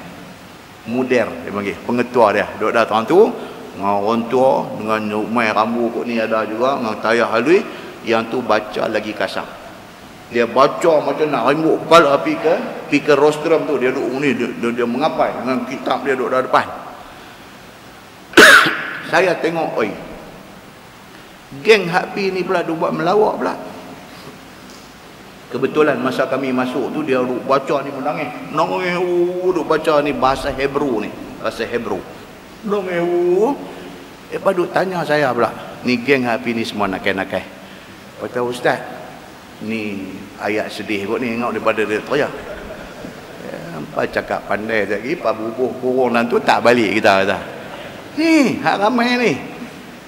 Mudir dia panggil, pengetua dia. Duk datang tu dengan orang tua, dengan umai rambut kot ni ada juga, dengan tayah halus, yang tu baca lagi kasar. Dia baca macam nak remuk kepala pergi ke rostrum tu, dia duduk ni, dia mengapai dengan kitab dia duduk depan. Saya tengok, oi, geng Hakpi ni pula duk buat melawak pula. Kebetulan masa kami masuk tu dia duk baca ni menangis. Duk baca ni bahasa Hebrew ni, bahasa Hebrew. Nangis. Lepas duk tanya saya pula, ni geng Hakpi ni semua nakai-nakai. Kata ustaz, ni ayat sedih kot ni, tengok daripada dia teriak. Apa cakap pandai lagi, apa bubuh kurung tu tak balik kita kata. Ni hak ramai ni.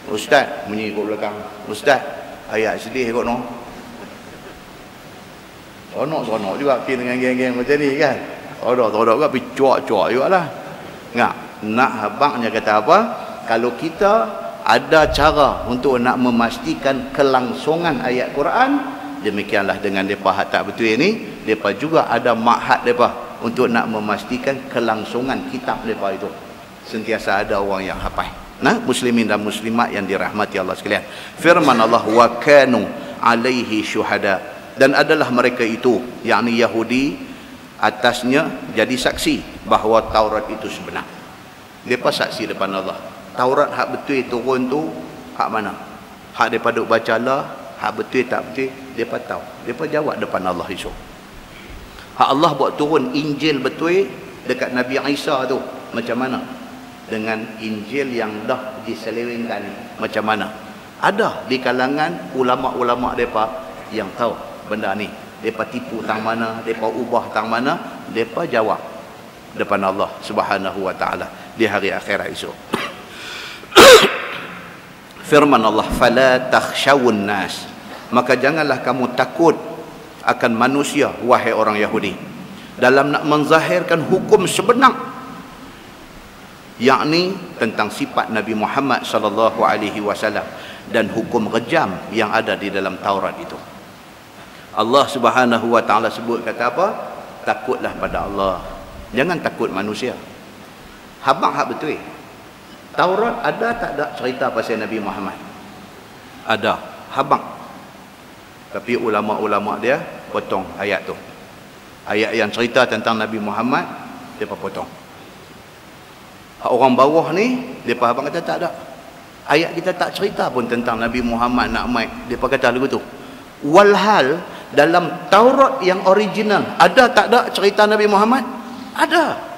Ustaz bunyi kat belakang, ustaz ayat sedih kot no. Seronok juga pergi dengan geng-geng macam ni kan. Todok juga pergi cuak-cuak jugalah. Nak habangnya kata apa? Kalau kita ada cara untuk nak memastikan kelangsungan ayat Quran, demikianlah dengan depa hak tak betul ni, depa juga ada ma'had depa untuk nak memastikan kelangsungan kitab depa itu. Sentiasa ada orang yang hafal. Nah, muslimin dan muslimat yang dirahmati Allah sekalian. Firman Allah, wa kanu alaihi syuhada, dan adalah mereka itu, yakni Yahudi, atasnya jadi saksi bahawa Taurat itu sebenar. Depa saksi depan Allah. Taurat hak betul turun tu hak mana? Hak depa duk baca lah, hak betul tak betul depa tahu. Depa jawab depan Allah esok. Hak Allah buat turun Injil betul dekat Nabi Isa tu macam mana? Dengan Injil yang dah diselewengkan macam mana? Ada di kalangan ulama-ulama depa yang tahu benda ni. Depa tipu tang mana, depa ubah tang mana, depa jawab depan Allah Subhanahu wa taala di hari akhirat esok. Firman Allah, fala takhshawun nas, maka janganlah kamu takut akan manusia wahai orang Yahudi, dalam nak menzahirkan hukum sebenar, yakni tentang sifat Nabi Muhammad sallallahu alaihi wasallam dan hukum rejam yang ada di dalam Taurat itu. Allah Subhanahu wa taala sebut kata apa? Takutlah pada Allah, jangan takut manusia. Habang hak betul. Taurat ada tak ada cerita pasal Nabi Muhammad? Ada, habang. Tapi ulama-ulama dia potong ayat tu. Ayat yang cerita tentang Nabi Muhammad depa potong. Orang bawah ni depa habang kata tak ada. Ayat kita tak cerita pun tentang Nabi Muhammad nak mai. Depa kata lagu tu. Walhal dalam Taurat yang original ada tak ada cerita Nabi Muhammad? Ada.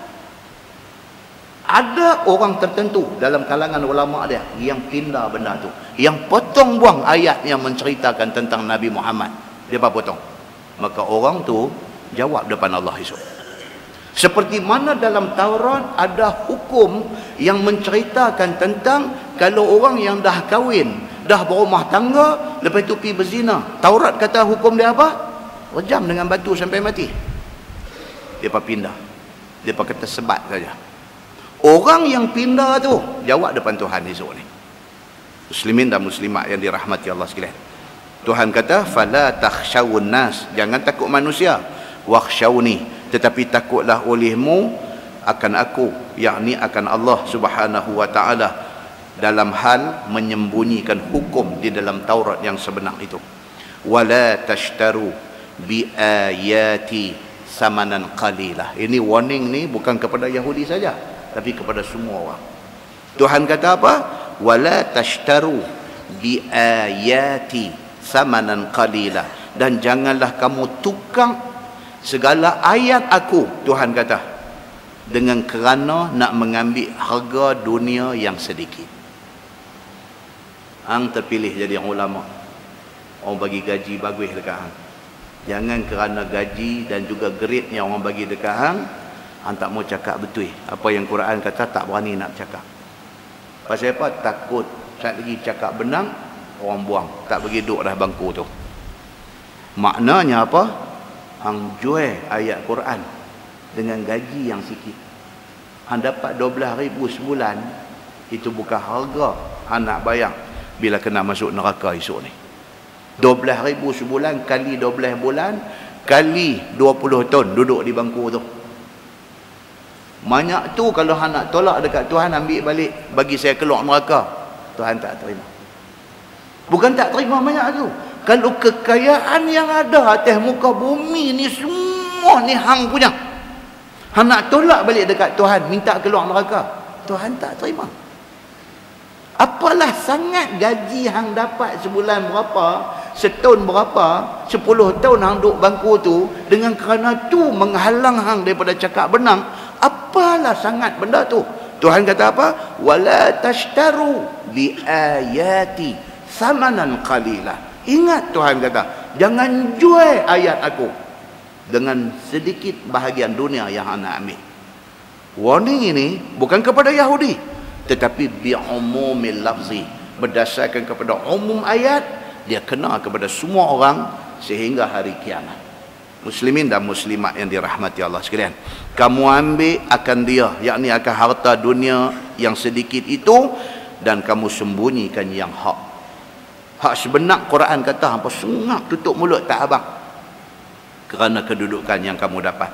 Ada orang tertentu dalam kalangan ulama dia yang pindah benda tu, yang potong buang ayat yang menceritakan tentang Nabi Muhammad. Depa potong. Maka orang tu jawab depan Allah esok. Seperti mana dalam Taurat ada hukum yang menceritakan tentang kalau orang yang dah kahwin, dah berumah tangga, lepas itu pergi berzina. Taurat kata hukum dia apa? Rejam dengan batu sampai mati. Dia pindah. Dia kata sebat saja. Orang yang pindah tu jawab depan Tuhan esok ni. Muslimin dan muslimat yang dirahmati Allah sekalian. Tuhan kata, fala takhshawun nas, jangan takut manusia, wakhshawni, tetapi takutlah olehmu akan aku, yakni akan Allah Subhanahu wa taala, dalam hal menyembunyikan hukum di dalam Taurat yang sebenar itu. Wala tashtaru bi ayati samanan qalilah. Ini warning ni bukan kepada Yahudi saja, tapi kepada semua orang. Tuhan kata apa? Wala tashtaru bi ayati samanan qalilah, dan janganlah kamu tukar segala ayat aku, Tuhan kata, dengan kerana nak mengambil harga dunia yang sedikit. Hang terpilih jadi ulama, orang bagi gaji bagus dekat hang. Jangan kerana gaji dan juga grade yang orang bagi dekat hang, hang tak mau cakap betul apa yang Quran kata, tak berani nak cakap. Pasal apa? Takut saat lagi cakap benar, orang buang, tak bagi duduk dah bangku tu. Maknanya apa? Hang jual ayat Quran dengan gaji yang sikit. Hang dapat 12,000 sebulan, itu bukan harga hang nak bayar bila kena masuk neraka esok ni. 12,000 sebulan kali 12 bulan kali 20 tahun duduk di bangku tu. Banyak tu kalau hang nak tolak dekat Tuhan, ambil balik, bagi saya keluar neraka, Tuhan tak terima. Bukan tak terima banyak tu. Kalau kekayaan yang ada atas muka bumi ni semua ni hang punya, hang nak tolak balik dekat Tuhan, minta keluar neraka, Tuhan tak terima. Apalah sangat gaji hang dapat sebulan berapa, setahun berapa, 10 tahun hang duduk bangku tu, dengan kerana tu menghalang hang daripada cakap benar. Apalah sangat benda tu. Tuhan kata apa? Wala tashtaru bi ayati samanan qalilah. Ingat Tuhan kata, jangan jual ayat aku dengan sedikit bahagian dunia yang anda ambil. Warning ini bukan kepada Yahudi, tetapi bi'umumil lafzi, berdasarkan kepada umum ayat, dia kena kepada semua orang sehingga hari kiamat. Muslimin dan muslimat yang dirahmati Allah sekalian, kamu ambil akan dia, yakni akan harta dunia yang sedikit itu, dan kamu sembunyikan yang hak. Hak sebenar Quran kata hampa sengak tutup mulut tak abang kerana kedudukan yang kamu dapat.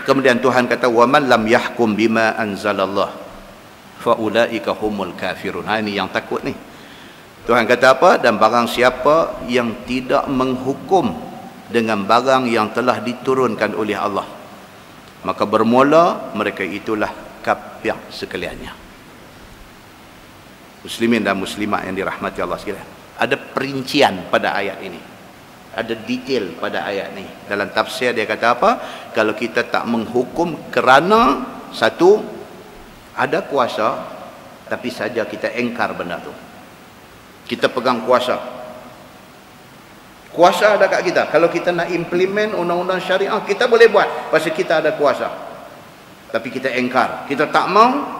Kemudian Tuhan kata, wa man lam yahkum bima anzalallah fa ulaika humul kafirun. Ini yang takut ni. Tuhan kata apa? Dan barang siapa yang tidak menghukum dengan barang yang telah diturunkan oleh Allah, maka bermula mereka itulah kafir sekaliannya. Muslimin dan muslimat yang dirahmati Allah sekalian, ada perincian pada ayat ini, ada detail pada ayat ini. Dalam tafsir dia kata apa? Kalau kita tak menghukum kerana satu, ada kuasa, tapi saja kita engkar benda tu. Kita pegang kuasa, kuasa ada kat kita. Kalau kita nak implement undang-undang syariah, kita boleh buat pasal kita ada kuasa, tapi kita engkar, kita tak mau.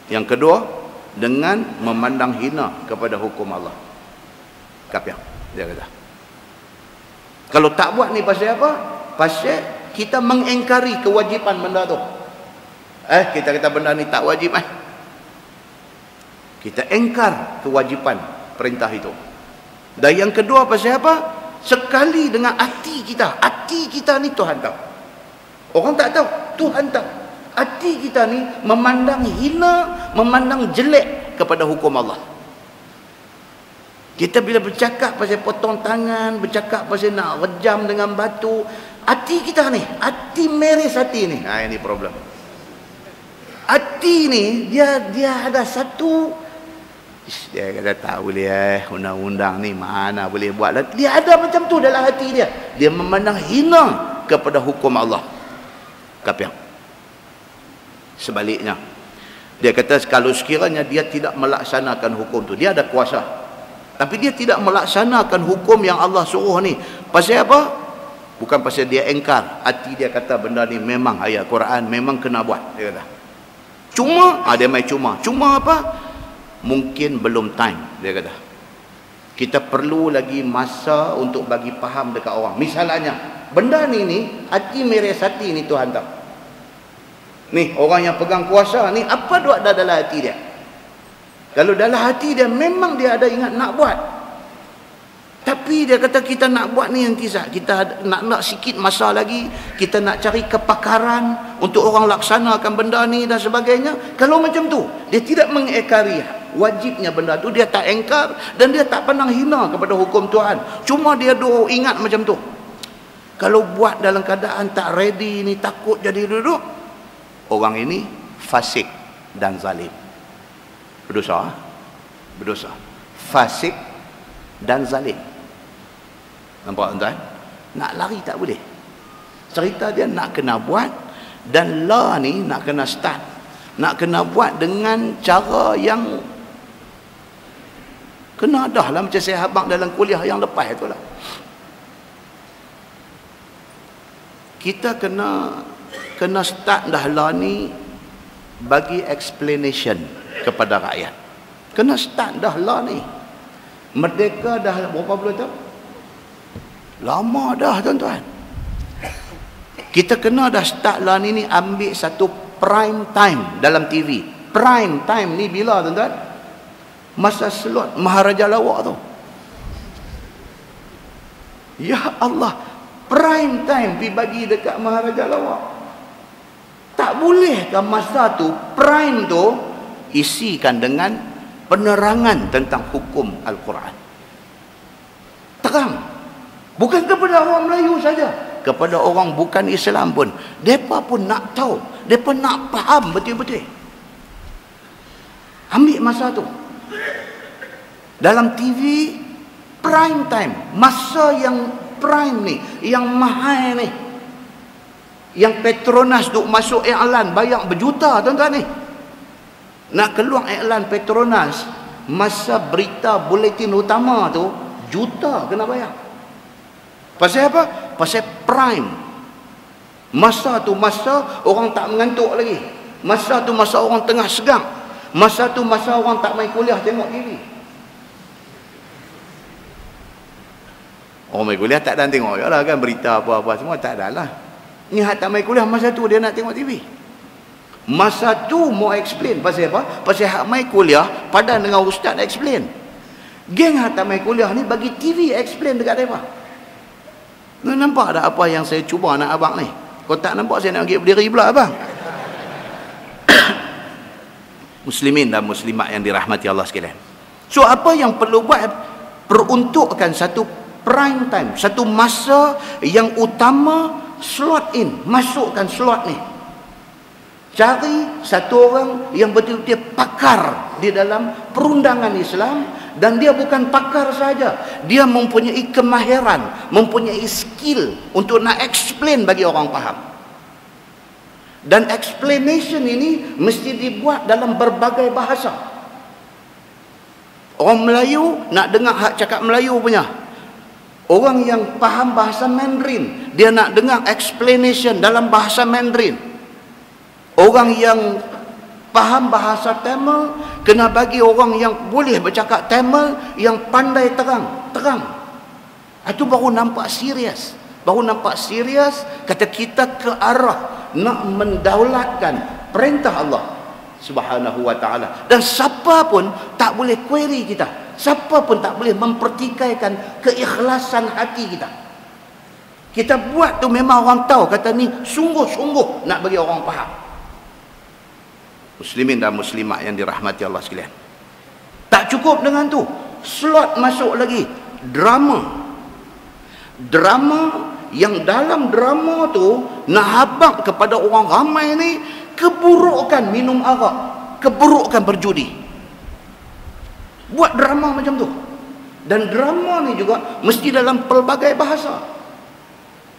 Yang kedua, dengan memandang hina kepada hukum Allah, kafir dia kata. Kalau tak buat ni pasal apa? Pasal kita mengingkari kewajipan benda tu. Kita kata benda ni tak wajib, kita engkar kewajipan perintah itu. Dan yang kedua pasal apa? Sekali dengan hati kita. Hati kita ni Tuhan tahu, orang tak tahu, Tuhan tahu. Hati kita ni memandang hina, memandang jelek kepada hukum Allah. Kita bila bercakap pasal potong tangan, bercakap pasal nak rejam dengan batu, hati kita ni, hati meris hati ni. Ini problem. Hati ni dia ada satu, dia kata tak boleh, undang-undang ni mana boleh buat. Dia ada macam tu dalam hati dia. Dia memandang hina kepada hukum Allah. Kafir. Sebaliknya, dia kata kalau sekiranya dia tidak melaksanakan hukum tu, dia ada kuasa, tapi dia tidak melaksanakan hukum yang Allah suruh ni. Pasal apa? Bukan pasal dia engkar, hati dia kata benda ni memang ayat Quran, memang kena buat, dia kata. Cuma, dia main cuma. Cuma apa? Mungkin belum time, dia kata. Kita perlu lagi masa untuk bagi faham dekat orang. Misalnya, benda ni hati meresati ni Tuhan tahu. Ni, orang yang pegang kuasa ni, apa duk ada dalam hati dia? Kalau dalam hati dia, memang dia ada ingat nak buat. Tapi dia kata kita nak buat ni yang kisah. Kita nak sikit masa lagi. Kita nak cari kepakaran untuk orang laksanakan benda ni dan sebagainya. Kalau macam tu, dia tidak mengekari wajibnya benda tu. Dia tak engkar dan dia tak pernah hina kepada hukum Tuhan. Cuma dia duk ingat macam tu. Kalau buat dalam keadaan tak ready ni, takut jadi duduk, orang ini fasik dan zalim. Berdosa. Berdosa. Fasik dan zalim. Nampak tuan-tuan? Nak lari tak boleh. Cerita dia nak kena buat, dan la ni nak kena start. Nak kena buat dengan cara yang kena dah lah, macam saya habang dalam kuliah yang lepas tu lah. Kita kena start dah la ni bagi explanation kepada rakyat. Kena start dah la ni. Merdeka dah berapa bulan tu? Lama dah tuan-tuan. Kita kena dah start lah ni ambil satu prime time dalam TV. Prime time ni bila tuan-tuan? Masa slot Maharaja Lawak tu. Ya Allah, prime time dibagi dekat Maharaja Lawak. Tak bolehkah masa tu, prime tu isikan dengan penerangan tentang hukum Al-Quran. Terang. Bukan kepada orang Melayu saja, kepada orang bukan Islam pun. Mereka pun nak tahu, mereka nak faham betul-betul. Ambil masa tu. Dalam TV, prime time, masa yang prime ni, yang mahal ni, yang Petronas duk masuk iklan bayar berjuta tuan-tuan ni. Nak keluar iklan Petronas, masa berita buletin utama tu, juta kena bayar. Pasal apa? Pasal prime. Masa tu masa orang tak mengantuk lagi. Masa tu masa orang tengah segang. Masa tu masa orang tak main kuliah tengok TV. Orang main kuliah tak ada tengok je lah kan, berita apa-apa semua tak ada lah. Ni hak tak main kuliah masa tu dia nak tengok TV. Masa tu mau explain pasal apa? Pasal hak main kuliah padan dengan ustaz explain. Geng hak tak main kuliah ni bagi TV explain dekat mereka. Nampak tak apa yang saya cuba nak abang ni? Kalau tak nampak, saya nak pergi berdiri pula abang. Muslimin dan muslimat yang dirahmati Allah sekalian. So apa yang perlu buat? Peruntukkan satu prime time, satu masa yang utama, slot in, masukkan slot ni. Cari satu orang yang betul-betul pakar di dalam perundangan Islam, dan dia bukan pakar saja, dia mempunyai kemahiran, mempunyai skill untuk nak explain bagi orang faham. Dan explanation ini mesti dibuat dalam berbagai bahasa. Orang Melayu nak dengar hak cakap Melayu punya. Orang yang faham bahasa Mandarin, dia nak dengar explanation dalam bahasa Mandarin. Orang yang faham bahasa Tamil, kena bagi orang yang boleh bercakap Tamil, yang pandai terang. Itu baru nampak serius. Baru nampak serius, kata kita ke arah nak mendaulatkan perintah Allah Subhanahu wa ta'ala. Dan siapa pun tak boleh query kita. Siapa pun tak boleh mempertikaikan keikhlasan hati kita. Kita buat tu memang orang tahu, kata ni sungguh-sungguh nak bagi orang faham. Muslimin dan muslimat yang dirahmati Allah sekalian. Tak cukup dengan tu, slot masuk lagi drama. Drama yang dalam drama tu nak habaq kepada orang ramai ni keburukan minum arak, keburukan berjudi. Buat drama macam tu. Dan drama ni juga mesti dalam pelbagai bahasa.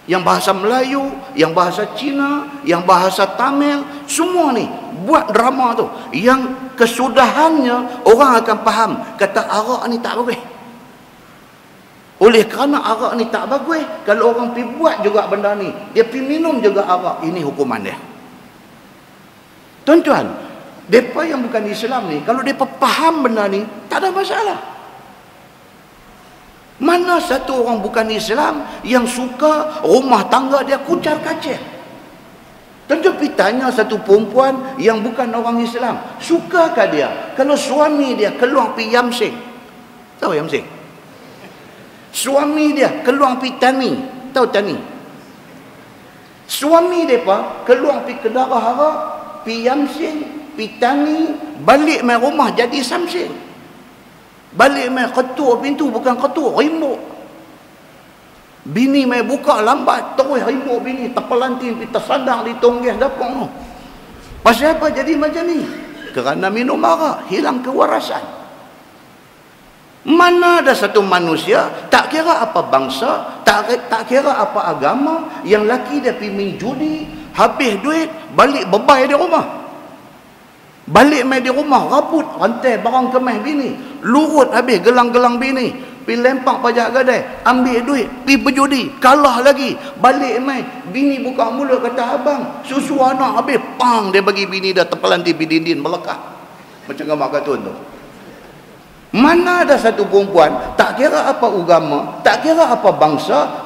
Yang bahasa Melayu, yang bahasa Cina, yang bahasa Tamil, semua ni buat drama tu yang kesudahannya orang akan faham, kata arak ni tak boleh. Oleh kerana arak ni tak bagus, kalau orang pergi buat juga benda ni, dia pergi minum juga arak, ini hukuman dia. Tuan-tuan, mereka yang bukan Islam ni, kalau mereka faham benda ni, tak ada masalah. Mana satu orang bukan Islam yang suka rumah tangga dia kucar kacir? Tuan-tuan pergi tanya satu perempuan yang bukan orang Islam, sukakah dia kalau suami dia keluar pergi yamsing? Tahu yamsing? Suami dia keluar pergi tani. Tahu tani? Suami mereka keluar pergi kedara harak, pergi yamsing, pergi tani, balik main rumah jadi samsing. Balik main ketuk pintu, bukan ketuk, rimbuk. Bini main buka lambat, terus rimbuk bini, terpelantin, tersandang di tonggih dapur tu. Pasal apa jadi macam ni? Kerana minum arak, hilang kewarasan. Mana ada satu manusia, tak kira apa bangsa, tak kira apa agama, yang laki dia pergi main judi, habis duit, balik bebai di rumah. Balik main di rumah, rabut, rantai barang kemas bini, lurut habis gelang-gelang bini, pergi lempak pajak gadai, ambil duit, pergi berjudi, kalah lagi, balik main, bini buka mulut kata, abang, susu anak habis, pang, dia bagi bini dah terpelanti bidindin melekat. Macam gambar kartun tu. Mana ada satu perempuan, tak kira apa agama, tak kira apa bangsa,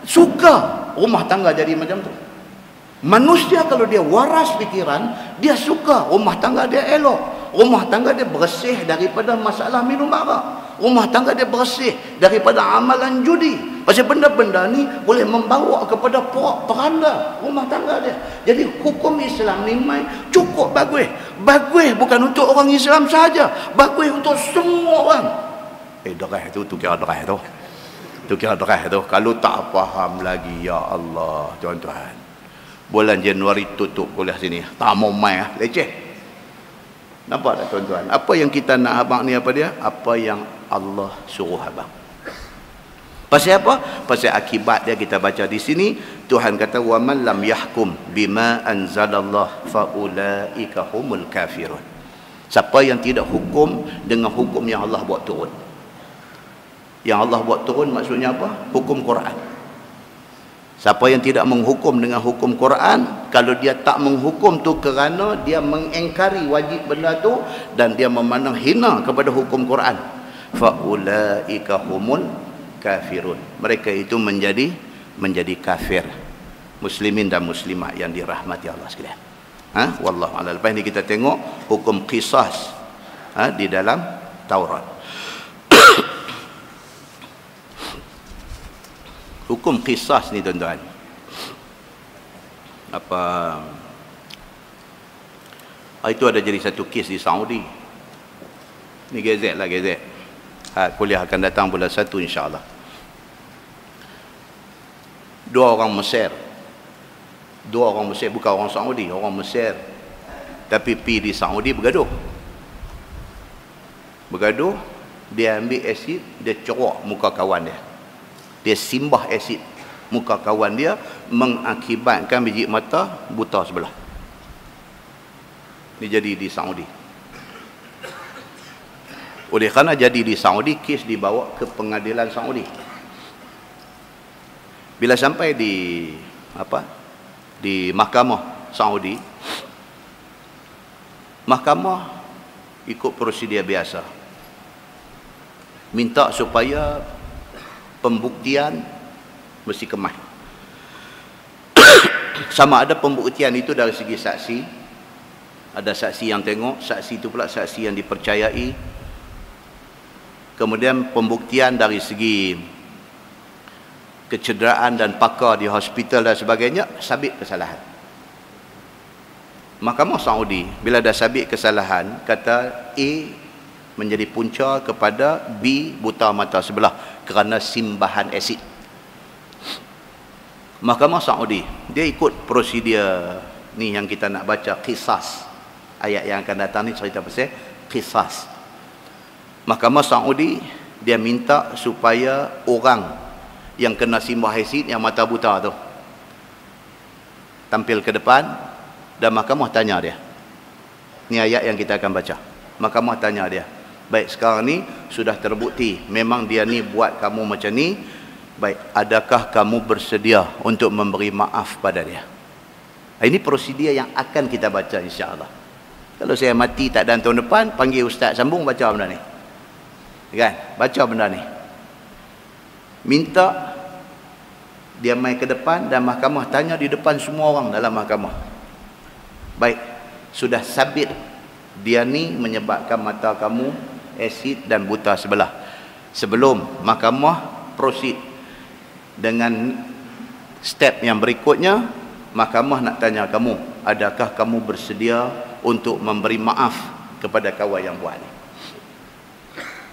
suka rumah tangga jadi macam tu. Manusia kalau dia waras fikiran, dia suka rumah tangga dia elok, rumah tangga dia bersih daripada masalah minum arak, rumah tangga dia bersih daripada amalan judi. Pasal benda-benda ni boleh membawa kepada porak-poranda rumah tangga dia. Jadi hukum Islam ni cukup bagus. Bagus bukan untuk orang Islam sahaja, bagus untuk semua orang. Derah tu kira derah tu. Tu kira derah tu. Kalau tak faham lagi, ya Allah, tuan-tuan. Bulan Januari tutup kuliah sini. Tak mau main leceh. Nampak tak tuan-tuan? Apa yang kita nak abang ni apa dia? Apa yang Allah suruh abang. Pasal apa? Pasal akibat dia kita baca di sini, Tuhan kata wa man lam yahkum bima anzalallah faulaika humul kafirun. Siapa yang tidak hukum dengan hukum yang Allah buat turun. Yang Allah buat turun maksudnya apa? Hukum Quran. Siapa yang tidak menghukum dengan hukum Quran, kalau dia tak menghukum tu kerana dia mengingkari wajib benda tu dan dia memandang hina kepada hukum Quran, faulaika humul kafirun. Mereka itu menjadi kafir. Muslimin dan muslimat yang dirahmati Allah sekalian. Wallahu a'lam. Lepas ni kita tengok hukum qisas di dalam Taurat. Hukum qisas ni tuan-tuan, itu ada jadi satu kes di Saudi. Ni gazet lah, gazet. Kuliah akan datang bulan 1 insya-Allah. Dua orang Mesir, bukan orang Saudi, orang Mesir, tapi pergi di Saudi bergaduh. Dia ambil asid, dia corok muka kawan dia. Dia simbah asid muka kawan dia, mengakibatkan biji mata buta sebelah. Ini jadi di Saudi. Oleh kerana jadi di Saudi, kes dibawa ke pengadilan Saudi. Bila sampai di mahkamah Saudi, mahkamah ikut prosedur biasa, minta supaya pembuktian mesti kemas. Sama ada pembuktian itu dari segi saksi, ada saksi yang tengok, saksi itu pula saksi yang dipercayai. Kemudian pembuktian dari segi kecederaan dan pakar di hospital dan sebagainya, sabit kesalahan. Mahkamah Saudi bila dah sabit kesalahan, kata A menjadi punca kepada B buta mata sebelah kerana simbahan asid. Mahkamah Saudi dia ikut prosedur ni yang kita nak baca, qisas. Ayat yang akan datang ni cerita pasal qisas. Mahkamah Saudi dia minta supaya orang yang kena simbah asid, yang mata buta tu, tampil ke depan dan mahkamah tanya dia. Ni ayat yang kita akan baca. Mahkamah tanya dia, Baik, sekarang ni sudah terbukti memang dia ni buat kamu macam ni. Baik, adakah kamu bersedia untuk memberi maaf pada dia? Ini prosedur yang akan kita baca insya-Allah. Kalau saya mati tak ada tahun depan, panggil ustaz sambung baca benda ni. Kan? Baca benda ni. Minta dia mai ke depan dan mahkamah tanya di depan semua orang dalam mahkamah. Baik, sudah sabit dia ni menyebabkan mata kamu asid dan buta sebelah. Sebelum mahkamah proceed dengan step yang berikutnya, mahkamah nak tanya kamu, adakah kamu bersedia untuk memberi maaf kepada kawan yang buat ni?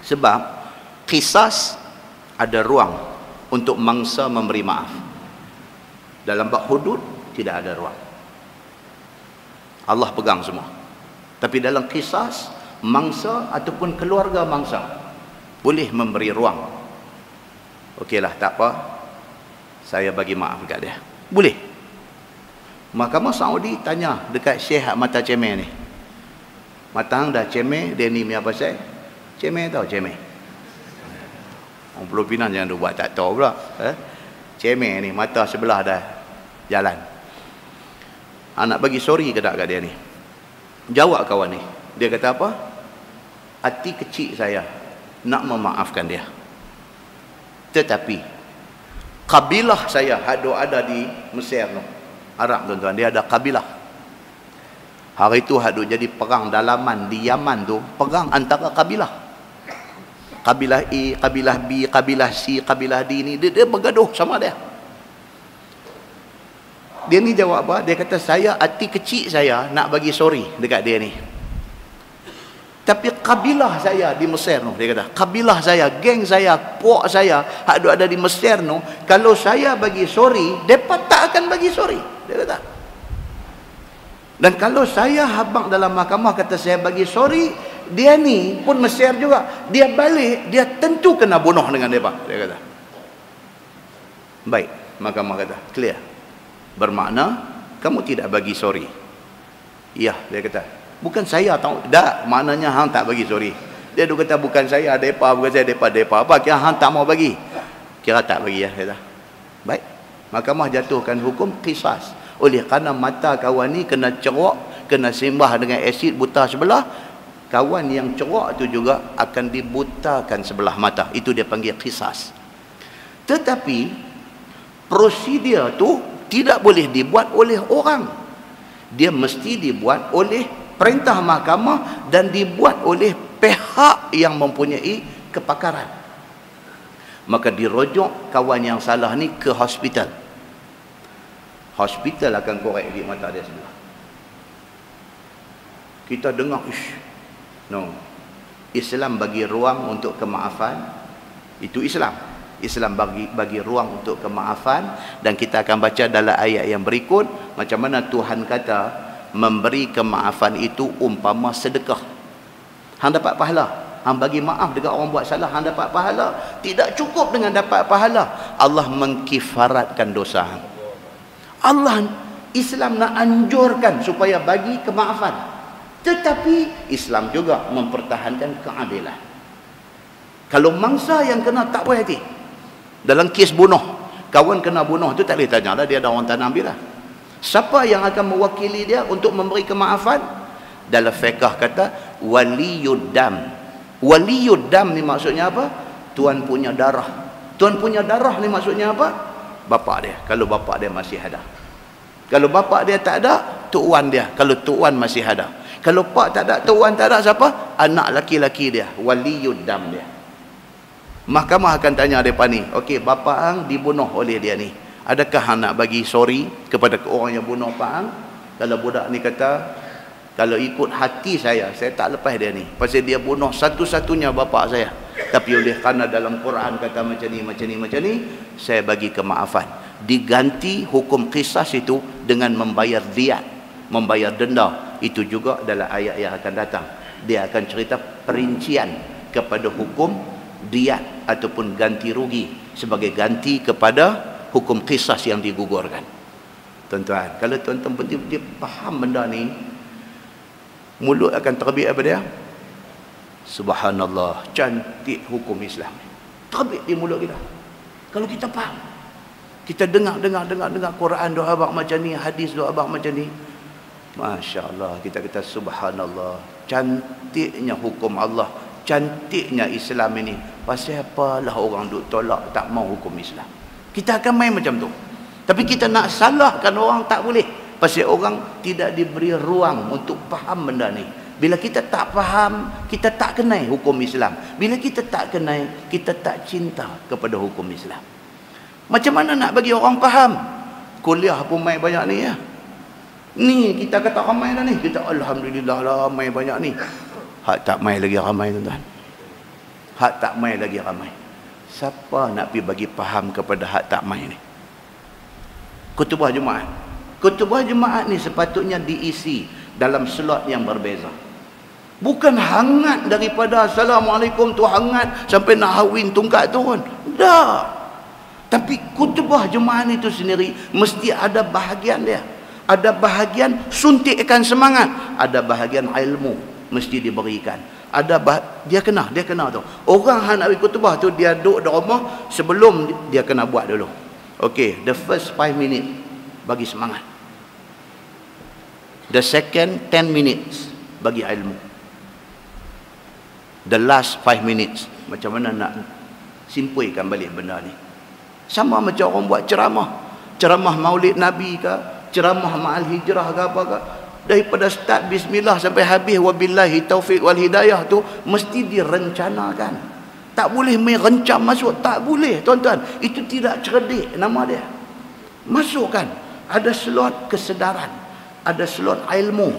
Sebab qisas ada ruang untuk mangsa memberi maaf. Dalam bab hudud tidak ada ruang. Allah pegang semua. Tapi dalam qisas, mangsa ataupun keluarga mangsa boleh memberi ruang. Okeylah, tak apa, saya bagi maaf dekat dia. Boleh. Mahkamah Saudi tanya dekat Syekh mata cemeh ni. Mata hang dah cemeh, dia ni punya pasal. Cemeh tau, cemeh. Orang Pulau Pinang jangan buat tak tahu pula. Cemeh ni, mata sebelah dah jalan. Nak bagi sorry ke tak kat dia ni? Jawab kawan ni. Dia kata apa? Hati kecil saya nak memaafkan dia. Tetapi kabilah saya ada di Mesir tu, Arab tuan-tuan, dia ada kabilah. Hari tu hadu jadi perang dalaman di Yaman tu, perang antara kabilah. Kabilah A, kabilah B, kabilah C, kabilah D ni dia bergaduh sama dia. Dia ni jawab apa? Dia kata saya hati kecil saya nak bagi sorry dekat dia ni. Tapi kabilah saya di Mesir tu, dia kata, kabilah saya, geng saya, puak saya ada di Mesir tu, kalau saya bagi sorry, depa tak akan bagi sorry. Dia kata. Dan kalau saya habang dalam mahkamah kata saya bagi sorry, dia ni pun Mesir juga, dia balik, dia tentu kena bunuh dengan depa, dia kata. Baik, mahkamah kata, clear. Bermakna kamu tidak bagi sorry. Ya, dia kata. Bukan saya tahu, dah maknanya hang tak bagi sorry. Dia duk kata bukan saya, depa, bukan saya, depa apa, kira hang tak mau bagi. Kira tak bagi ya, kata. Baik. Mahkamah jatuhkan hukum qisas. Oleh kerana mata kawan ni kena cerok, kena simbah dengan asid buta sebelah, kawan yang cerok tu juga akan dibutakan sebelah mata. Itu dia panggil qisas. Tetapi prosedur tu tidak boleh dibuat oleh orang. Dia mesti dibuat oleh perintah mahkamah dan dibuat oleh pihak yang mempunyai kepakaran. Maka dirujuk kawan yang salah ni ke hospital. Hospital akan korek di mata dia sebelah. Kita dengar, no, Islam bagi ruang untuk kemaafan. Itu Islam. Islam bagi ruang untuk kemaafan. Dan kita akan baca dalam ayat yang berikut macam mana Tuhan kata memberi kemaafan itu umpama sedekah. Hang dapat pahala. Hang bagi maaf dekat orang buat salah, hang dapat pahala. Tidak cukup dengan dapat pahala, Allah mengkifaratkan dosa hang. Allah, Islam nak anjurkan supaya bagi kemaafan. Tetapi Islam juga mempertahankan keadilan. Kalau mangsa yang kena tak puas hati dalam kes bunuh, kawan kena bunuh tu tak boleh tanya lah, dia ada orang tanam bila. Siapa yang akan mewakili dia untuk memberi kemaafan? Dalam fiqh kata waliyud dam. Waliyud dam ni maksudnya apa? Tuan punya darah. Tuan punya darah ni maksudnya apa? Bapak dia, kalau bapak dia masih ada. Kalau bapak dia tak ada, tok wan dia, kalau tok wan masih ada. Kalau pak tak ada, tok wan tak ada, siapa? Anak laki-laki dia, waliyud dam dia. Mahkamah akan tanya depa ni, okey, bapak hang dibunuh oleh dia ni, adakah hang nak bagi sorry kepada orang yang bunuh pak hang? Kalau budak ni kata, kalau ikut hati saya tak lepas dia ni, pasal dia bunuh satu-satunya bapak saya. Tapi oleh kerana dalam Quran kata macam ni, saya bagi kemaafan. Diganti hukum qisas itu dengan membayar diyat, membayar denda. Itu juga dalam ayat yang akan datang. Dia akan cerita perincian kepada hukum diyat ataupun ganti rugi sebagai ganti kepada hukum qisas yang digugurkan. Tuan-tuan, kalau tuan-tuan betul-betul faham benda ni, mulut akan terbit apa dia? Subhanallah, cantik hukum Islam. Terbit di mulut kita. Kalau kita faham. Kita dengar Quran doa abang macam ni, hadis doa abang macam ni. Masya Allah, kita kata subhanallah, cantiknya hukum Allah, cantiknya Islam ini. Pasal apalah orang duk tolak, tak mau hukum Islam. Kita akan main macam tu. Tapi kita nak salahkan orang tak boleh. Pasal orang tidak diberi ruang untuk faham benda ni. Bila kita tak faham, kita tak kenal hukum Islam. Bila kita tak kenal, kita tak cinta kepada hukum Islam. Macam mana nak bagi orang faham? Kuliah pun main banyak ni ya. Ni kita kata ramai dah ni. Kita alhamdulillah ramai banyak ni. Hak tak mai lagi ramai tuan-tuan. Hak tak mai lagi ramai. Siapa nak pergi bagi faham kepada hak tak mai ni? Khutbah Jumaat. Khutbah Jumaat ni sepatutnya diisi dalam slot yang berbeza. Bukan hangat daripada Assalamualaikum tu hangat sampai nak hawin tungkat turun. Dah. Tapi khutbah Jumaat itu sendiri mesti ada bahagian dia. Ada bahagian suntikkan semangat, ada bahagian ilmu mesti diberikan. Dia kena tu. Orang yang nak khutbah tu dia duduk di rumah, sebelum dia kena buat dulu. Okey, the first 5 minutes bagi semangat. The second 10 minutes bagi ilmu. The last 5 minutes macam mana nak simpuikan balik benda ni. Sama macam orang buat ceramah Maulid Nabi ke, ceramah ma'al hijrah ke apa ke, daripada start bismillah sampai habis wabillahi taufiq wal hidayah tu mesti direncanakan. Tak boleh main rencam masuk, tak boleh tuan-tuan. Itu tidak cerdik nama dia. Masukkan, ada slot kesedaran, ada slot ilmu,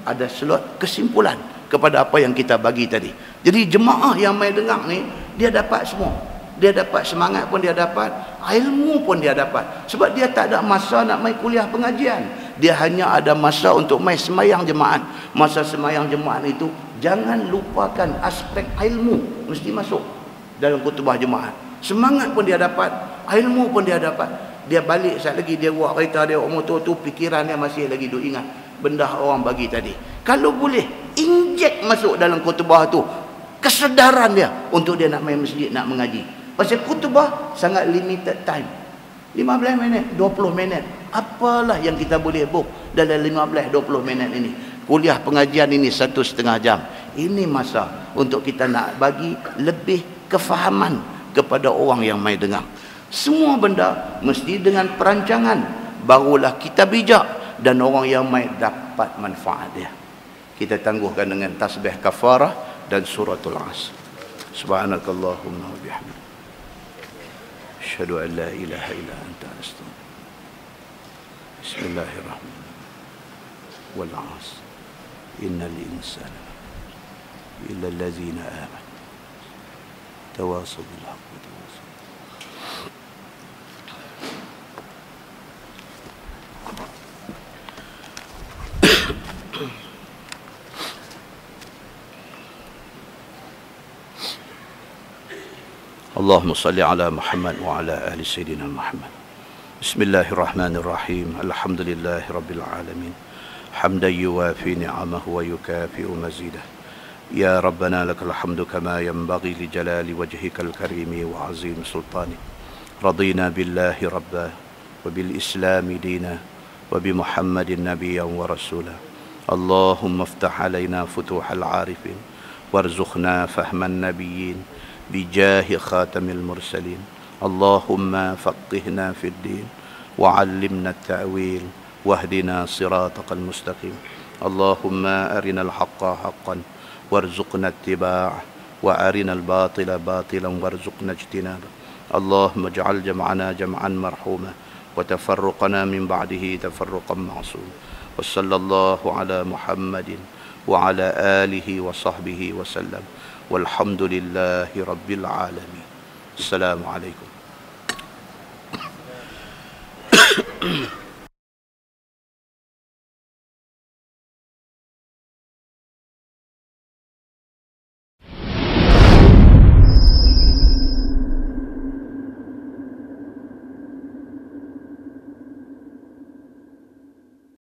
ada slot kesimpulan kepada apa yang kita bagi tadi. Jadi jemaah yang main dengar ni, dia dapat semua. Dia dapat semangat pun dia dapat, ilmu pun dia dapat. Sebab dia tak ada masa nak main kuliah pengajian. Dia hanya ada masa untuk main semayang jemaat. Masa semayang jemaat itu, jangan lupakan aspek ilmu mesti masuk dalam khutbah jemaat. Semangat pun dia dapat, ilmu pun dia dapat. Dia balik sekali lagi, dia buat kereta, dia buat motor tu, fikiran dia masih lagi duk ingat benda orang bagi tadi. Kalau boleh, injek masuk dalam khutbah tu kesedaran dia untuk dia nak main masjid, nak mengaji. Pasal khutbah sangat limited time. 15 minit, 20 minit. Apalah yang kita boleh book dalam 15-20 minit ini. Kuliah pengajian ini 1,5 jam. Ini masa untuk kita nak bagi lebih kefahaman kepada orang yang mai dengar. Semua benda mesti dengan perancangan. Barulah kita bijak dan orang yang mai dapat manfaat dia. Kita tangguhkan dengan tasbih kafarah dan suratul Asr. Subhanakallahumma wa bihamdika. Asyhadu an la ilaha illa anta astaghfiruka. Bismillahirrahmanirrahim. Wal 'asr. Innal insana illa allazina amanu tawasaw bil haqqi wa tawasaw. Allahumma salli ala Muhammad wa ala ahli Sayyidina Muhammad. Bismillahirrahmanirrahim. Alhamdulillahi Rabbil Alamin. Hamdan yuwafi ni'amahu wa yukafi'u mazidah. Ya Rabbana lakal hamdu kama yanbaghi li jalali wajhikal karimi wa azim sultani. Radina billahi rabba wa bil islami dina wa bi Muhammadin nabiyyan wa rasula. Allahumma iftah alaina futuhal arifin warzuqna fahman nabiyyin بجاه خاتم المرسلين. اللهم فقهنا في الدين وعلمنا التأويل واهدنا صراطك المستقيم. اللهم أرنا الحق حقا وارزقنا اتباعه وأرنا الباطل باطلا وارزقنا اجتنابه. اللهم اجعل جمعنا جمعا مرحوما وتفرقنا من بعده تفرقا معصوما. وصلى الله على محمد وعلى آله وصحبه وسلم. والحمد لله رب العالمين. السلام عليكم.